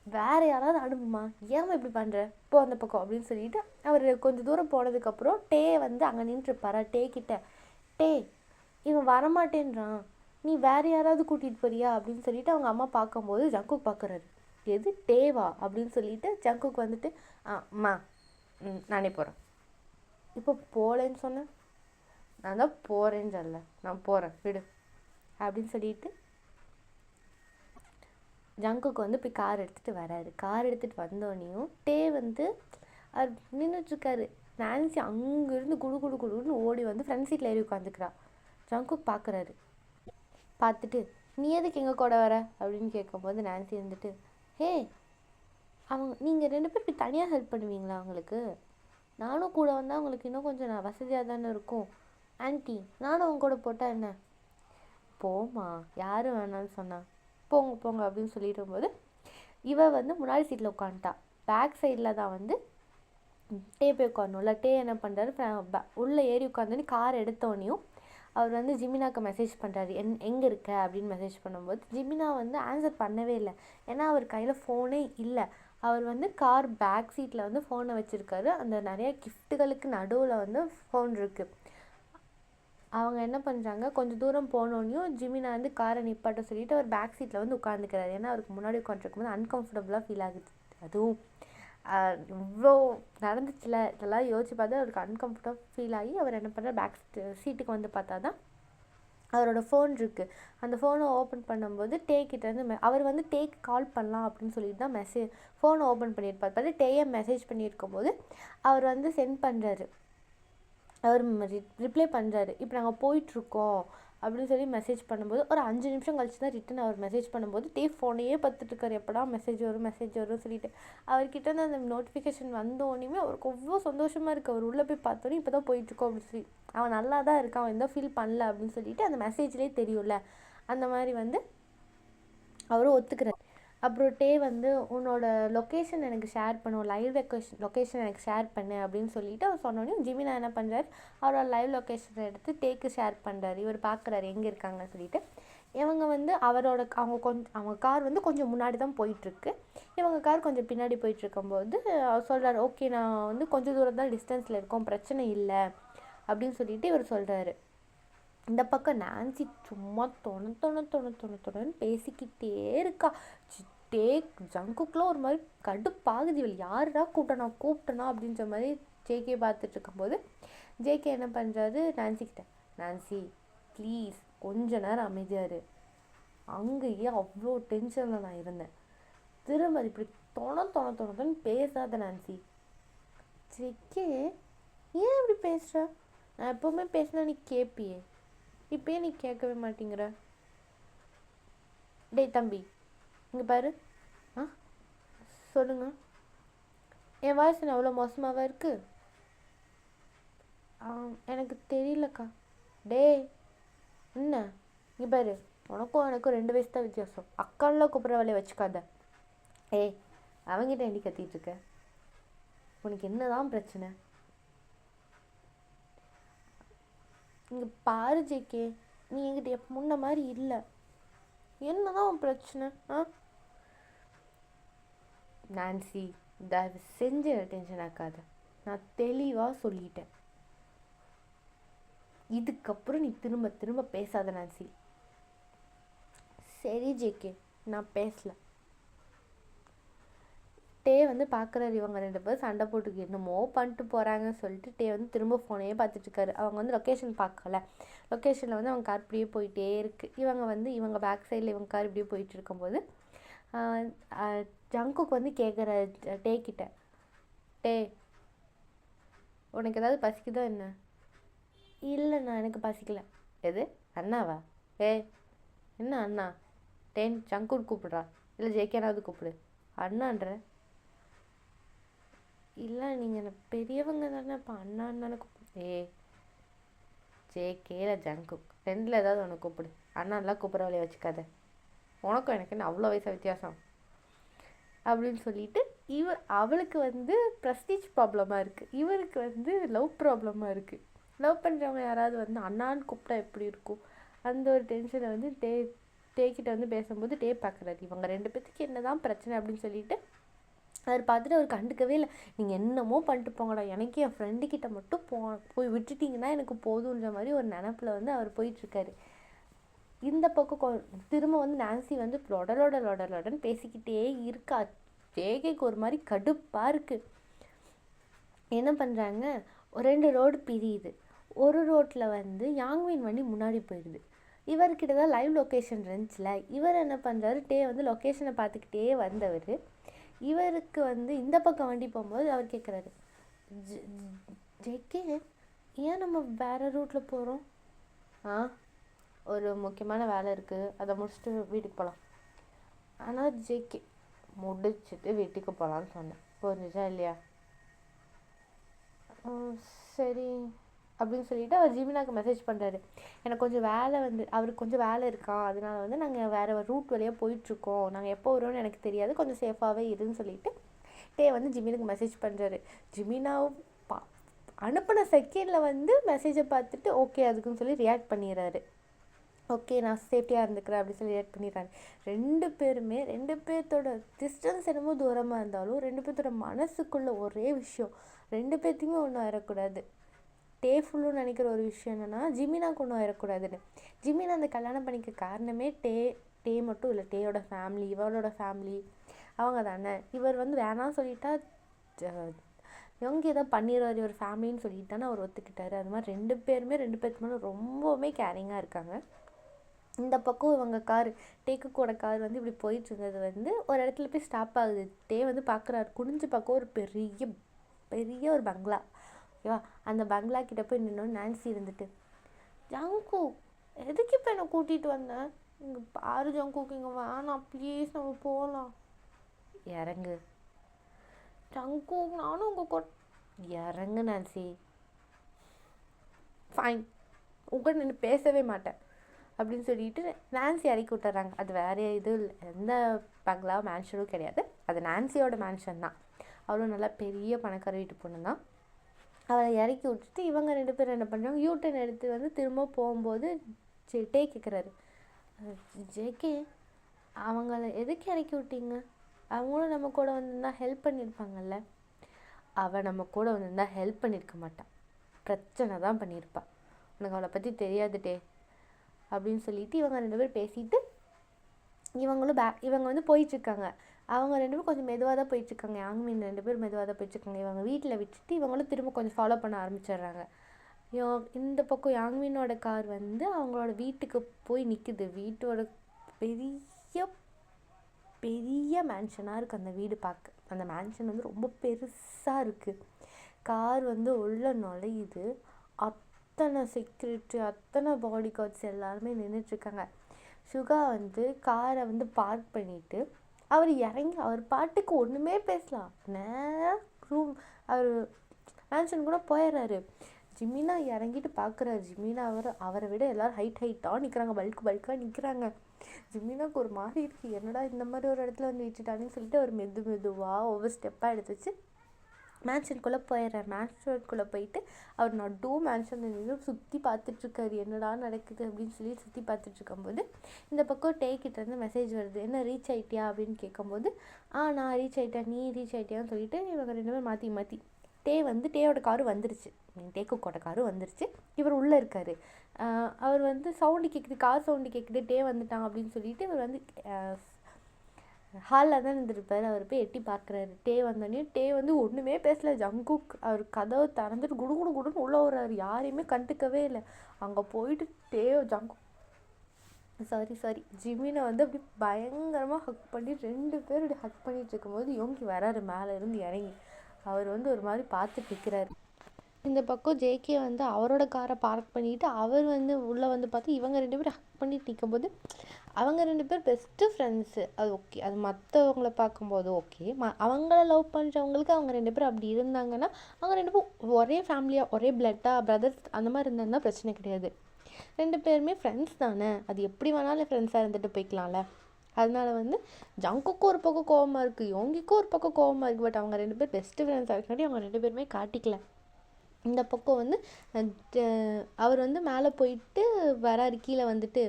வேறு யாராவது அனுப்புமா, ஏமா இப்படி பண்ணுற, போ அந்த பக்கம் அப்படின்னு சொல்லிட்டு அவர் கொஞ்சம் தூரம் போனதுக்கப்புறம் டே வந்து அங்கே நின்றுருப்பாரா, டே கிட்ட டே இவன் வரமாட்டேன்றான், நீ வேறு யாராவது கூட்டிகிட்டு போறியா அப்படின்னு சொல்லிட்டு அவங்க அம்மா பார்க்கும்போது ஜங்குக் பார்க்குறாரு, எது டேவா அப்படின்னு சொல்லிட்டு ஜங்குக் வந்துட்டு அம்மா நானே போகிறேன். இப்போ போகலன்னு சொன்னேன், நான் தான் போகிறேன்னு சொல்ல, நான் போகிறேன் விடு அப்படின்னு சொல்லிட்டு ஜங்குக்கு வந்து போய் கார் எடுத்துகிட்டு வராரு. கார் எடுத்துகிட்டு வந்தோடனையும் டே வந்து அவர் நின்றுட்டுருக்காரு. நான்சி அங்கேருந்து குடுன்னு ஓடி வந்து ஃப்ரண்ட் சீட்டில் ஏறி உட்காந்துக்கிறா. ஜங்குக் பார்க்குறாரு. பார்த்துட்டு நீ எதுக்கு எங்கள் கூட வர அப்படின்னு கேட்கும்போது நான்சி இருந்துட்டு ஹே நீங்கள் 2 பேர் இப்படி தனியாக ஹெல்ப் பண்ணுவீங்களா அவங்களுக்கு, நானும் கூட வந்தால் அவங்களுக்கு இன்னும் கொஞ்சம் நான் வசதியாக தானே இருக்கும். ஆன்ட்டி நானும் அவங்க கூட போட்டால் என்ன, போமா யாரும் வேணான்னு சொன்னா, போங்க அப்படின்னு சொல்லிட்டு போது இவ வந்து முன்னாடி சீட்டில் உட்காந்துட்டா. பேக் சைடில் தான் வந்து டே போய் உட்காரணும்ல. டே என்ன பண்ணுறாரு, உள்ளே ஏறி உட்காந்தோன்னே கார் எடுத்தோடனையும் அவர் வந்து ஜிமினாக்கு மெசேஜ் பண்ணுறாரு, எங்கே இருக்க அப்படின்னு மெசேஜ் பண்ணும்போது ஜிமினா வந்து ஆன்சர் பண்ணவே இல்லை. ஏன்னா அவர் கையில் ஃபோனே இல்லை. அவர் வந்து கார் பேக் சீட்டில் வந்து ஃபோனை வச்சுருக்காரு. அந்த நிறைய கிஃப்ட்டுகளுக்கு நடுவில் வந்து ஃபோன் இருக்குது. அவங்க என்ன பண்ணுறாங்க, கொஞ்சம் தூரம் போனோடனையும் ஜிமினா வந்து காரை நிப்பாட்ட சொல்லிவிட்டு அவர் பேக் சீட்டில் வந்து உட்காந்துக்கிறாரு. ஏன்னா அவருக்கு முன்னாடி உட்காந்துருக்கும் போது அன்கம்ஃபர்டபுளாக ஃபீல் ஆகுது. அதுவும் இவ்வளோ நடந்துச்சுல, இதெல்லாம் யோசிச்சு பார்த்தா அவருக்கு அன்கம்ஃபர்டபுள் ஃபீல் ஆகி அவர் என்ன பண்ணுறார், பேக் சீட்டுக்கு வந்து பார்த்தா தான் அவரோட ஃபோன் இருக்குது. அந்த ஃபோனை ஓப்பன் பண்ணும்போது டேக்கிட்டேருந்து அவர் வந்து டேக்கு கால் பண்ணலாம் அப்படின்னு சொல்லிட்டு தான் ஃபோனை ஓப்பன் பண்ணியிருப்பார். பார்த்து டேயை மெசேஜ் பண்ணியிருக்கும் போது அவர் வந்து சென்ட் பண்ணுறாரு, அவர் ரிப்ளை பண்ணுறாரு, இப்போ நாங்கள் போயிட்டுருக்கோம் அப்படின்னு சொல்லி மெசேஜ் பண்ணும்போது ஒரு 5 நிமிஷம் கழிச்சு தான் ரிட்டன் அவர் மெசேஜ் பண்ணும்போது டே ஃபோனையே பார்த்துட்ருக்காரு, எப்படா மெசேஜ் வரும்னு சொல்லிட்டு. அவர்கிட்ட இருந்து அந்த நோட்டிஃபிகேஷன் வந்தோடனே அவருக்கு அவ்வளோ சந்தோஷமாக இருக்குது. அவர் உள்ளே போய் பார்த்தோன்னே இப்போ தான் போயிட்டுருக்கோம் அப்படின்னு சொல்லி அவன் நல்லா தான் இருக்கான், அவன் எந்த ஃபீல் பண்ணல அப்படின்னு சொல்லிட்டு அந்த மெசேஜ்லேயே தெரியும்ல, அந்த மாதிரி வந்து அவரும் ஒத்துக்கிறார். அப்புறம் டே வந்து உன்னோட லொக்கேஷன் எனக்கு ஷேர் பண்ணுவோம், லைவ் லொக்கேஷன் எனக்கு ஷேர் பண்ணு அப்படின்னு சொல்லிட்டு அவர் சொன்னோடனே ஜிமினா என்ன பண்ணுறாரு, அவரோட லைவ் லொக்கேஷனை எடுத்து டேக்கு ஷேர் பண்ணுறாரு. இவர் பார்க்குறாரு எங்கே இருக்காங்கன்னு சொல்லிட்டு. இவங்க வந்து அவங்க கார் வந்து கொஞ்சம் முன்னாடி தான் போயிட்டுருக்கு, இவங்க கார் கொஞ்சம் பின்னாடி போயிட்டுருக்கும்போது அவர் சொல்கிறார், ஓகே நான் வந்து கொஞ்சம் தூரம் தான் டிஸ்டன்ஸில் இருக்கோம், பிரச்சனை இல்லை அப்படின்னு சொல்லிட்டு இவர் சொல்கிறாரு. இந்த பக்கம் நான்சி சும்மா தொணன்னு பேசிக்கிட்டே இருக்கா. ஜங்குக்குலாம் ஒரு மாதிரி கடுப்பாகுது, இவள் யாருடா கூப்பிட்டனா அப்படின்ற மாதிரி ஜேகே பார்த்துட்டு இருக்கும்போது ஜேகே என்ன பண்ணுறாரு, நான்சிக்கிட்ட, நான்சி ப்ளீஸ் கொஞ்ச நேரம் அமைதியாரு, அங்கேயே அவ்வளோ டென்ஷனில் நான் இருந்தேன், திரும்ப இப்படி தொணன்னு பேசாத நான்சி. ஜேகே ஏன் இப்படி பேசுகிற, நான் எப்போவுமே பேசினா நீ கேட்பியே, இப்போயே நீ கேட்கவே மாட்டேங்கிற. டேய் தம்பி இங்கே பாரு, சொல்லுங்க, என் வாய்ஸ் அவ்வளோ மோசமாகவா இருக்குது? எனக்கு தெரியலக்கா. டே என்ன இங்கே பாரு, உனக்கும் எனக்கும் 2 வயசு தான் வித்தியாசம், அக்கான்லாம் கூப்பிட்ற வேலையை வச்சுக்காத. அவங்கிட்ட எண்டி கத்திட்டு இருக்க, உனக்கு என்னதான் பிரச்சனை? இங்கே பாரு ஜேகே, நீ என்கிட்ட முன்ன மாதிரி இல்லை, என்னதான் உன் பிரச்சனை? நான்சி தயவு செஞ்சு டென்ஷன் ஆக்காத, நான் தெளிவாக சொல்லிட்டேன், இதுக்கப்புறம் நீ திரும்ப பேசாத நான்சி. சரி ஜேகே நான் பேசல. டே வந்து பார்க்குறாரு, இவங்க 2 பேரும் சண்டை போட்டுக்கு என்னமோ பண்ணிட்டு போகிறாங்கன்னு சொல்லிட்டு டே வந்து திரும்ப ஃபோனையே பார்த்துட்ருக்காரு. அவங்க வந்து லொக்கேஷன் பார்க்கல, லொக்கேஷனில் வந்து அவங்க கார் இப்படியே போயிட்டே இருக்குது. இவங்க பேக் சைடில் இவங்க கார் இப்படியே போயிட்டு இருக்கும்போது ஜங்குக்கு வந்து கேட்குற டே கிட்ட, டே உனக்கு ஏதாவது பசிக்குதா என்ன? இல்லைண்ணா எனக்கு பசிக்கல. எது அண்ணாவா? என்ன அண்ணா? டேன் ஜங்குன்னு கூப்பிடுறா, இல்லை ஜேகேனாவது கூப்பிடு, அண்ணான்ற. இல்லை நீங்கள் பெரியவங்க தானே, இப்போ அண்ணான்னு கூப்பிடு. ஜேகே இல்லை ஜங்குக், 2ல் ஏதாவது ஒன்று கூப்பிடு, அண்ணாலாம் கூப்பிட்ற வழியை வச்சுக்காத, உனக்கும் எனக்கு என்ன அவ்வளோ வயசாக வித்தியாசம் அப்படின்னு சொல்லிட்டு அவளுக்கு வந்து ப்ரெஸ்டீஜ் ப்ராப்ளமாக இருக்குது, இவருக்கு வந்து லவ் ப்ராப்ளமாக இருக்குது. லவ் பண்ணுறவங்க யாராவது வந்து அண்ணான்னு கூப்பிட்டா எப்படி இருக்கும், அந்த ஒரு டென்ஷனை வந்து டேக்கிட்ட வந்து பேசும்போது டே பார்க்குறாரு, இவங்க 2 பேத்துக்கு என்ன தான் பிரச்சனை அப்படின்னு சொல்லிட்டு அவர் பார்த்துட்டு அவர் கண்டுக்கவே இல்லை. நீங்கள் என்னமோ பண்ணிட்டு போங்கடா, எனக்கு என் ஃப்ரெண்டுக்கிட்ட மட்டும் போய் விட்டுட்டிங்கன்னா எனக்கு போதுன்ற மாதிரி ஒரு நினப்பில் வந்து அவர் போயிட்டுருக்காரு. இந்த பக்கம் திரும்ப வந்து நான்சி வந்து லொடன்னு பேசிக்கிட்டே இருக்கா. ஜேகேக்கு ஒரு மாதிரி கடுப்பாக இருக்குது. என்ன பண்ணுறாங்க, 2 ரோடு பிரியுது. ஒரு ரோட்டில் வந்து யாங்வின் வண்டி முன்னாடி போயிடுது. இவர்கிட்ட தான் லைவ் லொக்கேஷன் இருந்துச்சுல, இவர் என்ன பண்ணுறாரு, டே வந்து லொக்கேஷனை பார்த்துக்கிட்டே வந்தவர் இவருக்கு வந்து இந்த பக்கம் வண்டி போகும்போது அவர் கேட்குறாரு, ஜேகே ஏன் நம்ம வேறு ரூட்டில் போகிறோம்? ஒரு முக்கியமான வேலை இருக்குது, அதை முடிச்சுட்டு வீட்டுக்கு போகலாம். ஆனால் ஜேகே முடிச்சுட்டு வீட்டுக்கு போகலான்னு சொன்னேன், புரிஞ்சுச்சா இல்லையா? சரி அப்படின்னு சொல்லிட்டு அவர் ஜிமினாக்கு மெசேஜ் பண்ணுறாரு, எனக்கு கொஞ்சம் வேலை வந்து அவருக்கு கொஞ்சம் வேலை இருக்கா, அதனால வந்து நாங்கள் வேறு ரூட் வழியாக போயிட்டுருக்கோம், நாங்கள் எப்போ வருவோம்னு எனக்கு தெரியாது, கொஞ்சம் சேஃபாகவே இருன்னு சொல்லிட்டு டே வந்து ஜிமினுக்கு மெசேஜ் பண்ணுறாரு. ஜிமினாவும் அனுப்பின செகண்டில் வந்து மெசேஜை பார்த்துட்டு ஓகே அதுக்குன்னு சொல்லி ரியாக்ட் பண்ணிடுறாரு. ஓகே நான் சேஃப்டியாக இருந்துக்கிறேன் அப்படின்னு சொல்லி ரியாக்ட் பண்ணிடுறாங்க. 2 பேர்த்தோட டிஸ்டன்ஸ் என்னமோ தூரமாக இருந்தாலும் 2 பேர்த்தோட மனசுக்குள்ளே ஒரே விஷயம், 2 பேர்த்தையுமே ஒன்றும் ஆயிடக்கூடாது. டே ஃபுல்லும் நினைக்கிற ஒரு விஷயம் என்னென்னா ஜிமினாக்கு ஒன்றும் ஆயிடக்கூடாதுன்னு. ஜிமினா அந்த கல்யாணம் பண்ணிக்க காரணமே டே மட்டும் இல்லை, டேயோட ஃபேமிலி, இவளோட ஃபேமிலி அவங்க தானே. இவர் வந்து வேணாம் சொல்லிட்டா இவங்க ஏதோ பண்ணிடுவார் இவர் ஃபேமிலின்னு சொல்லிட்டு தானே அவர் ஒத்துக்கிட்டாரு. அது மாதிரி ரெண்டு பேர்த்து மேலே ரொம்பவுமே கேரிங்காக இருக்காங்க. இந்த பக்கம் இவங்க டேக்குக்கூட கார் வந்து இப்படி போயிட்டு இருந்தது வந்து ஒரு இடத்துல போய் ஸ்டாப் ஆகுது. டே வந்து பார்க்குறாரு, குனிஞ்சு பார்க்க ஒரு பெரிய பெரிய ஒரு பங்களா. ஓகேவா, அந்த பங்களா கிட்ட போய் நின்னோன்னு நான்சி இருந்துட்டு, ஜங்கு எதுக்கு இப்போ என்னை கூட்டிகிட்டு வந்தேன், இங்கே பாரு ஜங்குக்கு, இங்கே வேணாம் ப்ளீஸ் நம்ம போகலாம். இறங்கு ஜங்கு, நானும் உங்கள் இறங்கு நான்சி. ஃபைன், உங்கள்கிட்ட நின்று பேசவே மாட்டேன் அப்படின்னு சொல்லிட்டு நான்சி இறக்கி விட்டுறாங்க. அது வேறு இது இல்லை, எந்த பங்களா மேன்ஷனும் கிடையாது, அது நான்சியோட மேன்ஷன் தான். அவளும் நல்லா பெரிய பணக்கார வீட்டு பொண்ணு தான். அவளை இறக்கி விட்டுட்டு இவங்க ரெண்டு பேரும் என்ன பண்ணுறாங்க, யூட்டன் எடுத்து வந்து திரும்ப போகும்போது டே கேட்குறாரு, ஜேகே அவங்கள எதுக்கு இறக்கி விட்டீங்க, அவங்களும் நம்ம கூட வந்திருந்தா ஹெல்ப் பண்ணியிருப்பாங்கல்ல. அவள் நம்ம கூட வந்திருந்தா ஹெல்ப் பண்ணியிருக்க மாட்டான், பிரச்சனை தான் பண்ணியிருப்பாள், உனக்கு அவளை பற்றி தெரியாதுட்டே அப்படின்னு சொல்லிட்டு இவங்க ரெண்டு பேரும் பேசிட்டு இவங்க வந்து போயிட்டுருக்காங்க. அவங்க ரெண்டு பேரும் கொஞ்சம் மெதுவாக தான் போயிட்டுருக்காங்க. யாங்மின் ரெண்டு பேரும் மெதுவாக தான் போயிட்டுருக்காங்க. இவங்க வீட்டில் விட்டுட்டு இவங்களும் திரும்ப கொஞ்சம் ஃபாலோ பண்ண ஆரம்பிச்சிடுறாங்க. இந்த பக்கம் யாங்மினோட கார் வந்து அவங்களோட வீட்டுக்கு போய் நிற்குது. வீட்டோட பெரிய பெரிய மேன்ஷனாக இருக்குது அந்த வீடு பார்க்க. அந்த மேன்ஷன் வந்து ரொம்ப பெருசாக இருக்குது. கார் வந்து உள்ள நுழையுது. அத்தனை செக்யூரிட்டி, அத்தனை பாடி கார்ட்ஸ் எல்லாருமே நின்றுட்டுருக்காங்க. சுகா வந்து காரை வந்து பார்க் பண்ணிவிட்டு அவர் இறங்கி அவர் பாட்டுக்கு ஒன்றுமே பேசலாம், நேராக ரூம் அவர் மேன்ஷன் கூட போயிடுறாரு. ஜிமினா இறங்கிட்டு பார்க்குறாரு. ஜிமினா அவரை விட எல்லோரும் ஹைட்டாக நிற்கிறாங்க, பல்காக நிற்கிறாங்க. ஜிமினாவுக்கு ஒரு மாதிரி இருக்குது, என்னடா இந்த மாதிரி ஒரு இடத்துல வந்து வச்சுட்டான்னு சொல்லிட்டு அவர் மெதுவாக ஒவ்வொரு ஸ்டெப்பாக எடுத்து வச்சு மேன்ஷனுக்குள்ளே போயிடுறார். மேன்ஷனுக்குள்ளே போயிட்டு அவர் நடு மேன்ஷன் நின்று சுற்றி பார்த்துட்ருக்காரு, என்னடா நடக்குது அப்படின்னு சொல்லி சுற்றி பார்த்துட்ருக்கும்போது இந்த பக்கம் டேக்கிட்டேருந்து மெசேஜ் வருது, என்ன ரீச் ஆகிட்டியா அப்படின்னு கேட்கும்போது, நான் ரீச் ஆகிட்டேன், நீ ரீச் ஆகிட்டியான்னு சொல்லிட்டு இவங்க ரெண்டு பேரும் மாற்றி டேயோட காரு வந்துருச்சு, டேக்குக்கோட காரு வந்துருச்சு. இவர் உள்ளே இருக்கார். அவர் வந்து சவுண்டு கேட்குது, கார் சவுண்டு கேட்குது, டே வந்துட்டான் அப்படின்னு சொல்லிட்டு இவர் வந்து ஹாலில் தான் இருந்திருப்பார். அவர் போய் எட்டி பார்க்குறாரு. டே வந்தோடனே டே வந்து ஒன்றுமே பேசலை. ஜங்குக் அவர் கதவை திறந்துட்டு குடுன்னு உள்ளே வர்றாரு. யாரையுமே கண்டுக்கவே இல்லை. அங்கே போயிட்டு ஜிமினை வந்து அப்படி பயங்கரமாக ஹக் பண்ணி ரெண்டு பேரும் அப்படி ஹக் பண்ணிட்டு இருக்கும்போது யோங்கி வராரு மேலே இருந்து இறங்கி. அவர் வந்து ஒரு மாதிரி பார்த்துட்டு நிற்கிறாரு. இந்த பக்கம் ஜேகே வந்து அவரோட காரை பார்க் பண்ணிவிட்டு அவர் வந்து உள்ளே வந்து பார்த்து இவங்க ரெண்டு பேரும் ஹக் பண்ணிட்டு நிற்கும்போது அவங்க ரெண்டு பேர் பெஸ்ட்டு ஃப்ரெண்ட்ஸு, அது ஓகே. அது மற்றவங்கள பார்க்கும்போது ஓகே. அவங்கள லவ் பண்ணுறவங்களுக்கு அவங்க ரெண்டு பேரும் அப்படி இருந்தாங்கன்னா அவங்க ரெண்டு பேரும் ஒரே ஃபேமிலியாக ஒரே பிரதர்ஸ் அந்த மாதிரி இருந்தாங்கன்னா பிரச்சனை கிடையாது. ரெண்டு பேருமே ஃப்ரெண்ட்ஸ் தானே, அது எப்படி வேணாலும் ஃப்ரெண்ட்ஸாக இருந்துட்டு போய்க்கலாம்ல. அதனால வந்து ஜங்குக்கும் ஒரு பக்கம் கோவமாக இருக்குது, யோங்கிக்கும் ஒரு பக்கம் கோவமாக இருக்குது. பட் அவங்க ரெண்டு பேர் பெஸ்ட்டு ஃப்ரெண்ட்ஸாக இருக்காட்டி அவங்க ரெண்டு பேருமே காட்டிக்கல. இந்த பக்கம் வந்து அவர் வந்து மேலே போயிட்டு வராரு. கீழே வந்துட்டு,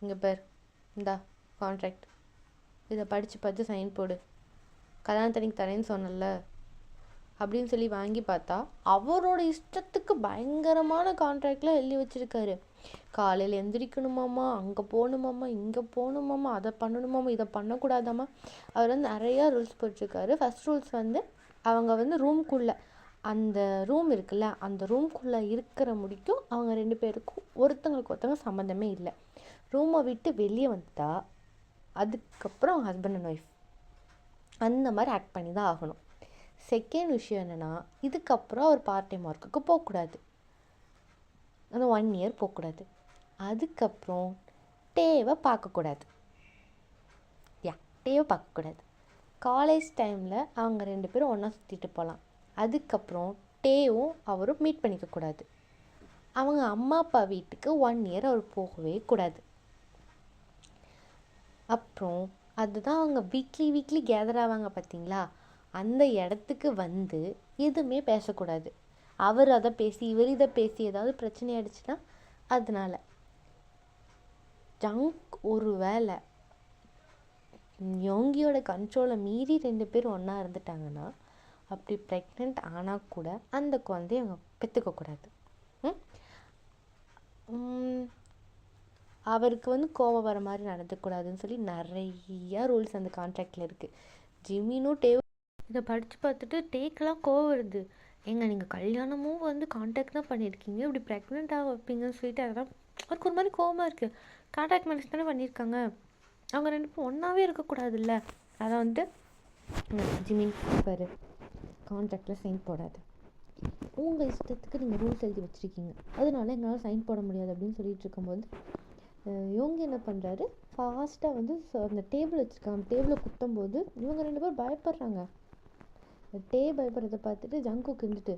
இங்கே பேர் இந்தா கான்ட்ராக்ட், இதை படித்து சைன் போடு, கல்யாணத்தன்னைக்கு தரேன்னு சொன்னல அப்படின்னு சொல்லி வாங்கி பார்த்தா அவரோட இஷ்டத்துக்கு பயங்கரமான கான்ட்ராக்டில் எழுதி வச்சுருக்காரு. காலையில் எந்திரிக்கணுமாம்மா, அங்கே போகணுமாம்மா, இங்கே போகணுமாம்மா, அதை பண்ணணுமாம்மா, இதை பண்ணக்கூடாதாம்மா. அவர் வந்து நிறையா ரூல்ஸ் போட்டிருக்காரு. ஃபஸ்ட் ரூல்ஸ் வந்து அவங்க வந்து ரூம்குள்ளே, அந்த ரூம் இருக்குல்ல, அந்த ரூம்குள்ளே இருக்கிற முடிக்கும் அவங்க ரெண்டு பேருக்கும் ஒருத்தவங்க சம்மந்தமே இல்லை. ரூமை விட்டு வெளியே வந்துட்டா அதுக்கப்புறம் ஹஸ்பண்ட் அண்ட் ஒய்ஃப் அந்த மாதிரி ஆக்ட் பண்ணி தான் ஆகணும். செகண்ட் விஷயம் என்னென்னா, இதுக்கப்புறம் அவர் பார்ட் டைம் ஒர்க்குக்கு போகக்கூடாது, அந்த 1 year போகக்கூடாது. அதுக்கப்புறம் டேவை பார்க்கக்கூடாது. டேவை பார்க்கக்கூடாது. காலேஜ் டைமில் அவங்க ரெண்டு பேரும் ஒன்றா சுற்றிட்டு போகலாம். அதுக்கப்புறம் டேவும் அவரும் மீட் பண்ணிக்கக்கூடாது. அவங்க அம்மா அப்பா வீட்டுக்கு 1 year அவர் போகவே கூடாது. அப்புறம் அதுதான் அவங்க வீக்லி கேதர் ஆவாங்க பார்த்தீங்களா, அந்த இடத்துக்கு வந்து எதுவுமே பேசக்கூடாது. அவர் அதை பேசி இவர் இதை பேசி ஏதாவது பிரச்சனை ஆயிடுச்சுன்னா அதனால ஜங்க் ஒரு வேளை யோங்கியோட கண்ட்ரோலை மீறி ரெண்டு பேரும் ஒன்றா இருந்துட்டாங்கன்னா அப்படி ப்ரெக்னென்ட் ஆனால் கூட அந்த குழந்தைய அவங்க பெற்றுக்கக்கூடாது. அவருக்கு வந்து கோபம் வர மாதிரி நடந்துக்கூடாதுன்னு சொல்லி நிறையா ரூல்ஸ் அந்த கான்ட்ராக்டில் இருக்குது. ஜிமினும் டேவும் இதை படித்து பார்த்துட்டு டேக்கெலாம் கோவம் வருது. ஏங்க நீங்கள் கல்யாணமும் வந்து கான்ட்ராக்ட் தான் பண்ணியிருக்கீங்க, இப்படி ப்ரெக்னெண்ட்டாக வைப்பீங்கன்னு சொல்லிட்டு அதெல்லாம் அவருக்கு ஒரு மாதிரி கோவமாக இருக்குது. கான்ட்ராக்ட் மேரேஜ் தானே பண்ணியிருக்காங்க, அவங்க 2 பேரும் ஒன்றாவே இருக்கக்கூடாதுல்ல. அதை வந்து ஜிமின் பாரு, கான்ட்ராக்டில் சைன் போடாது, உங்கள் இஷ்டத்துக்கு நீங்கள் ரூல்ஸ் எழுதி வச்சுருக்கீங்க, அதனால எங்களால் சைன் போட முடியாது அப்படின்னு சொல்லிட்டு இருக்கும்போது இவங்க என்ன பண்ணுறாரு, ஃபாஸ்ட்டாக வந்து அந்த டேபிள் வச்சுருக்காங்க, டேபிளை குத்தும் போது இவங்க 2 பேரும் பயப்படுறாங்க. பயப்படுறத பார்த்துட்டு ஜங்குக்கு இருந்துட்டு,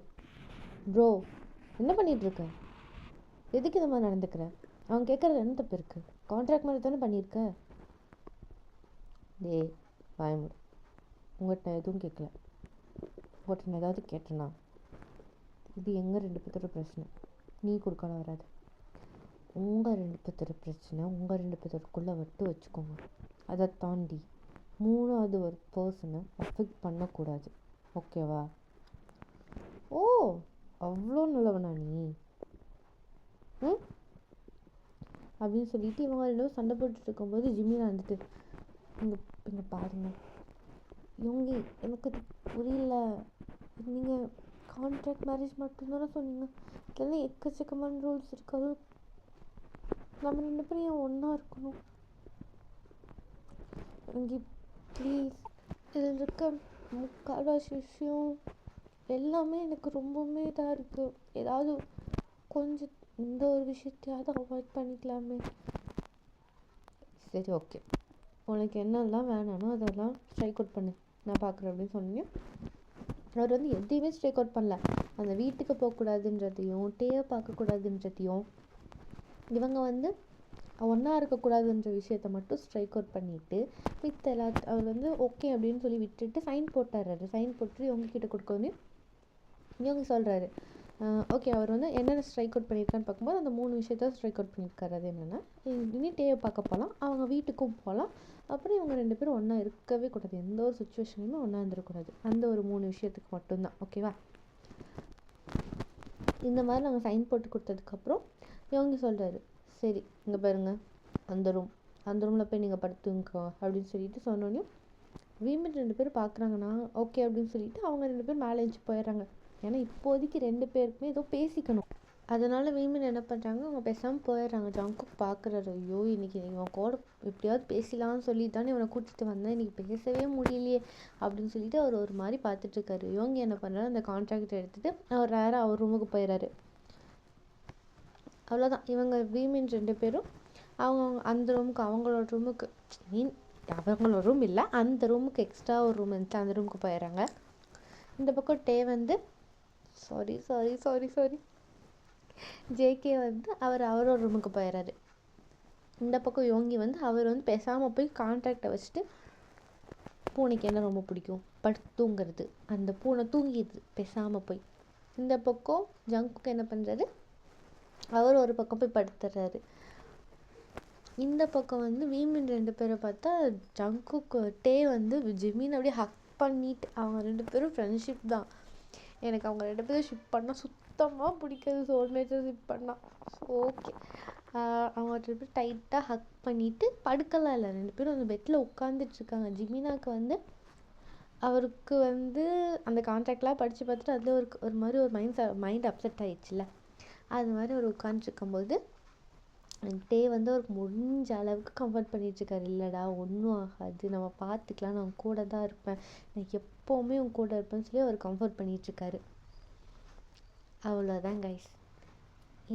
ப்ரோ என்ன பண்ணிகிட்ருக்க, எதுக்கு இந்த மாதிரி நடந்துக்கிற, அவங்க கேட்குறது என்ன தப்பு இருக்குது, கான்ட்ராக்ட் மாதிரி தானே பண்ணியிருக்க. பயமுடு, உங்கள்கிட்ட நான் எதுவும் கேட்கல, உங்கள்கிட்ட நான் ஏதாவது கேட்டேன்னா இது எங்கள் 2 பேர்த்தோட பிரச்சனை, நீ கொடுக்கலாம் வராது. உங்கள் 2 பேர்த்தோட பிரச்சனை உங்கள் 2 பேர்த்தோடக்குள்ளே விட்டு வச்சுக்கோங்க, அதை தாண்டி 3வது ஒரு பர்சனை அஃபெக்ட் பண்ணக்கூடாது, ஓகேவா. ஓ அவ்வளோ நல்லவனா நீ அப்படின்னு சொல்லிட்டு இவங்க 2 பேரும் சண்டை போட்டுட்டு இருக்கும்போது ஜிமினா வந்துட்டு, இங்கே பாருங்க இவங்க எனக்கு இது புரியல, நீங்கள் கான்ட்ராக்ட் மேரேஜ் மட்டும்தானே சொன்னீங்க, இதெல்லாம் எக்கச்சக்கமான ரூல்ஸ் இருக்காது, நம்ம 2 பேரும் ஏன் ஒன்றா இருக்கணும், இங்கே ப்ளீஸ். இதில் இருக்க முக்கால்வாசி விஷயம் எல்லாமே எனக்கு ரொம்பவுமே இதாக இருக்குது, ஏதாவது கொஞ்சம் இந்த ஒரு விஷயத்தையாவது அவாய்ட் பண்ணிக்கலாமே. சரி ஓகே, உனக்கு என்னெல்லாம் வேணானோ அதெல்லாம் ஸ்ட்ரைக் அவுட் பண்ணு, நான் பார்க்குறேன் அப்படின்னு சொன்னீங்க. அவர் வந்து எதையுமே ஸ்ட்ரைக் அவுட் பண்ணல, அந்த வீட்டுக்கு போகக்கூடாதுன்றதையும் டேயை பார்க்கக்கூடாதுன்றதையும் இவங்க வந்து ஒன்றா இருக்கக்கூடாதுன்ற விஷயத்த மட்டும் ஸ்ட்ரைக் அவுட் பண்ணிவிட்டு மித்த அவர் வந்து ஓகே அப்படின்னு சொல்லி விட்டுட்டு சைன் போட்டுறாரு. சைன் போட்டு இவங்ககிட்ட கொடுக்கவே இவங்க சொல்கிறாரு ஓகே. அவர் வந்து என்னென்ன ஸ்ட்ரைக் அவுட் பண்ணியிருக்கான்னு பார்க்கும்போது அந்த 3 விஷயத்த ஸ்ட்ரைக் அவுட் பண்ணியிருக்காரு. அது என்னென்னா, இனி டேயை பார்க்க போகலாம், அவங்க வீட்டுக்கும் போகலாம், அப்புறம் இவங்க 2 பேரும் ஒன்றா இருக்கவே கூடாது, எந்த ஒரு சுச்சுவேஷன்லையுமே ஒன்றா இருந்துடக்கூடாது, அந்த ஒரு 3 விஷயத்துக்கு மட்டும்தான், ஓகேவா. இந்த மாதிரி நாங்கள் சைன் போட்டு கொடுத்ததுக்கப்புறம் இவங்க சொல்கிறாரு, சரி இங்கே பாருங்க, அந்த ரூமில் போய் நீங்கள் படுத்துங்க அப்படின்னு சொல்லிட்டு சொன்னோன்னே வீமன் 2 பேரும் பார்க்குறாங்கன்னா ஓகே அப்படின்னு சொல்லிட்டு அவங்க 2 பேரும் மேலே எழுந்து போயிடுறாங்க. ஏன்னா இப்போதைக்கு 2 பேருக்குமே ஏதோ பேசிக்கணும், அதனால வீமன் என்ன பண்ணுறாங்க, அவங்க பேசாமல் போயிடுறாங்க. ஜங்குக் பார்க்குறாரு, ஐயோ இன்னைக்கு இவன் கூட எப்படியாவது பேசலான்னு சொல்லி தானே இவனை கூட்டிகிட்டு வந்தேன், இன்றைக்கி பேசவே முடியலையே அப்படின்னு சொல்லிட்டு அவர் ஒரு மாதிரி பார்த்துட்ருக்காரு. இவங்க என்ன பண்ணுறாரு, அந்த கான்ட்ராக்டை எடுத்துகிட்டு அவர் நேராக அவர் ரூமுக்கு போயிடுறாரு. அவ்வளோதான், இவங்க வீமன் 2 பேரும் அவங்க அந்த ரூமுக்கு அவங்களோட ரூமுக்கு அவங்களோட ரூம் இல்லை, அந்த ரூமுக்கு எக்ஸ்ட்ரா ஒரு ரூம் இருந்துச்சு, அந்த ரூமுக்கு போயிடுறாங்க. இந்த பக்கம் டே வந்து சாரி ஜேகே வந்து அவரோட ரூமுக்கு போயிடுறாரு. இந்த பக்கம் யோங்கி வந்து அவர் வந்து பேசாமல் போய் கான்ட்ராக்டை வச்சுட்டு பூனைக்கு என்ன ரொம்ப பிடிக்கும், படுத்து தூங்குறது, அந்த பூனை தூங்கிடுது பேசாமல் போய். இந்த பக்கம் ஜங்குக்கு என்ன பண்ணுறாரு, அவர் ஒரு பக்கம் போய் படுத்துடுறாரு. இந்த பக்கம் வந்து வீமின் 2 பேரை பார்த்தா ஜங்குக்கு டே வந்து ஜிமின் அப்படியே ஹக் பண்ணிட்டு, அவங்க 2 பேரும் ஃப்ரெண்ட்ஷிப் தான். எனக்கு அவங்க 2 பேரும் ஷிப் பண்ணால் சுத்தமாக பிடிக்காது, சோல்மேட்ஸை ஷிப் பண்ணால். ஓகே, அவங்க 2 பேரும் டைட்டாக ஹக் பண்ணிவிட்டு படுக்கலாம் இல்லை, 2 பேரும் அந்த பெட்டில் உட்காந்துட்ருக்காங்க. ஜிமினாக்கு வந்து அவருக்கு வந்து அந்த கான்ட்ராக்ட்லாம் படித்து பார்த்துட்டு அதில் ஒரு மாதிரி ஒரு மைண்ட் அப்செட் ஆகிடுச்சுல, அது மாதிரி அவர் உட்காந்துருக்கும்போது டே வந்து அவருக்கு முடிஞ்ச அளவுக்கு கம்ஃபர்ட் பண்ணிகிட்ருக்காரு. இல்லைடா ஒன்றும் ஆகாது, நம்ம பார்த்துக்கலாம், நான் கூட தான் இருப்பேன், நான் எப்போவுமே உன் கூட இருப்பேன்னு சொல்லி அவர் கம்ஃபர்ட் பண்ணிகிட்ருக்காரு. அவ்வளோதான் கைஸ்,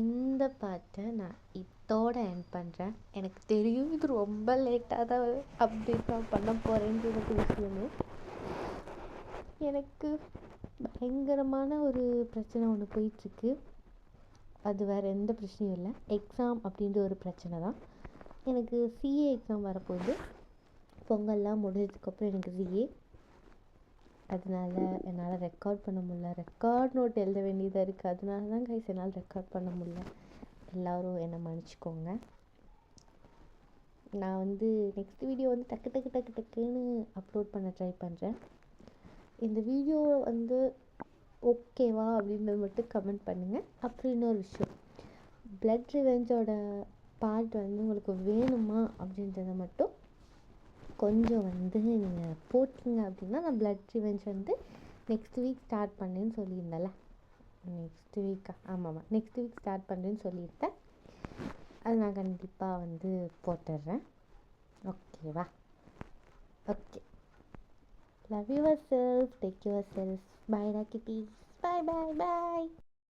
இந்த பாட்டை நான் இதோட எண்ட் பண்ணுறேன். எனக்கு தெரியும் இது ரொம்ப லேட்டாக தான் அப்டேட் நான் பண்ண போகிறேன்னு எனக்கு விஷயமே. எனக்கு பயங்கரமான ஒரு பிரச்சனை ஒன்று போயிட்டுருக்கு, அது வேறு எந்த பிரச்சனையும் இல்லை, எக்ஸாம் அப்படின்ற ஒரு பிரச்சனை தான். எனக்கு சிஏ எக்ஸாம் வரப்போகுது, பொங்கல்லாம் முடிஞ்சதுக்கப்புறம் எனக்கு சிஏ, அதனால என்னால் ரெக்கார்ட் பண்ண முடியல, ரெக்கார்ட் நோட் எழுத வேண்டியதாக இருக்குது, அதனால தான் கைஸ் என்னால் ரெக்கார்ட் பண்ண முடியல, எல்லோரும் என்னை மன்னிச்சிக்கோங்க. நான் வந்து நெக்ஸ்ட் வீடியோ வந்து டக்குன்னு அப்லோட் பண்ண ட்ரை பண்ணுறேன். இந்த வீடியோ வந்து ஓகேவா அப்படின்றது மட்டும் கமெண்ட் பண்ணுங்கள். அப்புறம் இன்னொரு விஷயம், பிளட் ரிவெஞ்சோட பார்ட் வந்து உங்களுக்கு வேணுமா அப்படின்றத மட்டும் கொஞ்சம் வந்து நீங்கள் போட்டிங்க அப்படின்னா, நான் பிளட் ரிவெஞ்ச் வந்து நெக்ஸ்ட் வீக் ஸ்டார்ட் பண்ணேன்னு சொல்லியிருந்தேன்ல, நெக்ஸ்ட் வீக்கா ஆமாம்மா நெக்ஸ்ட் வீக் ஸ்டார்ட் பண்ணுறேன்னு சொல்லியிருந்தேன். அது நான் கண்டிப்பாக வந்து போட்டுடுறேன். ஓகேவா? Okay, love yourself, take yourself, bye kitties, bye bye bye.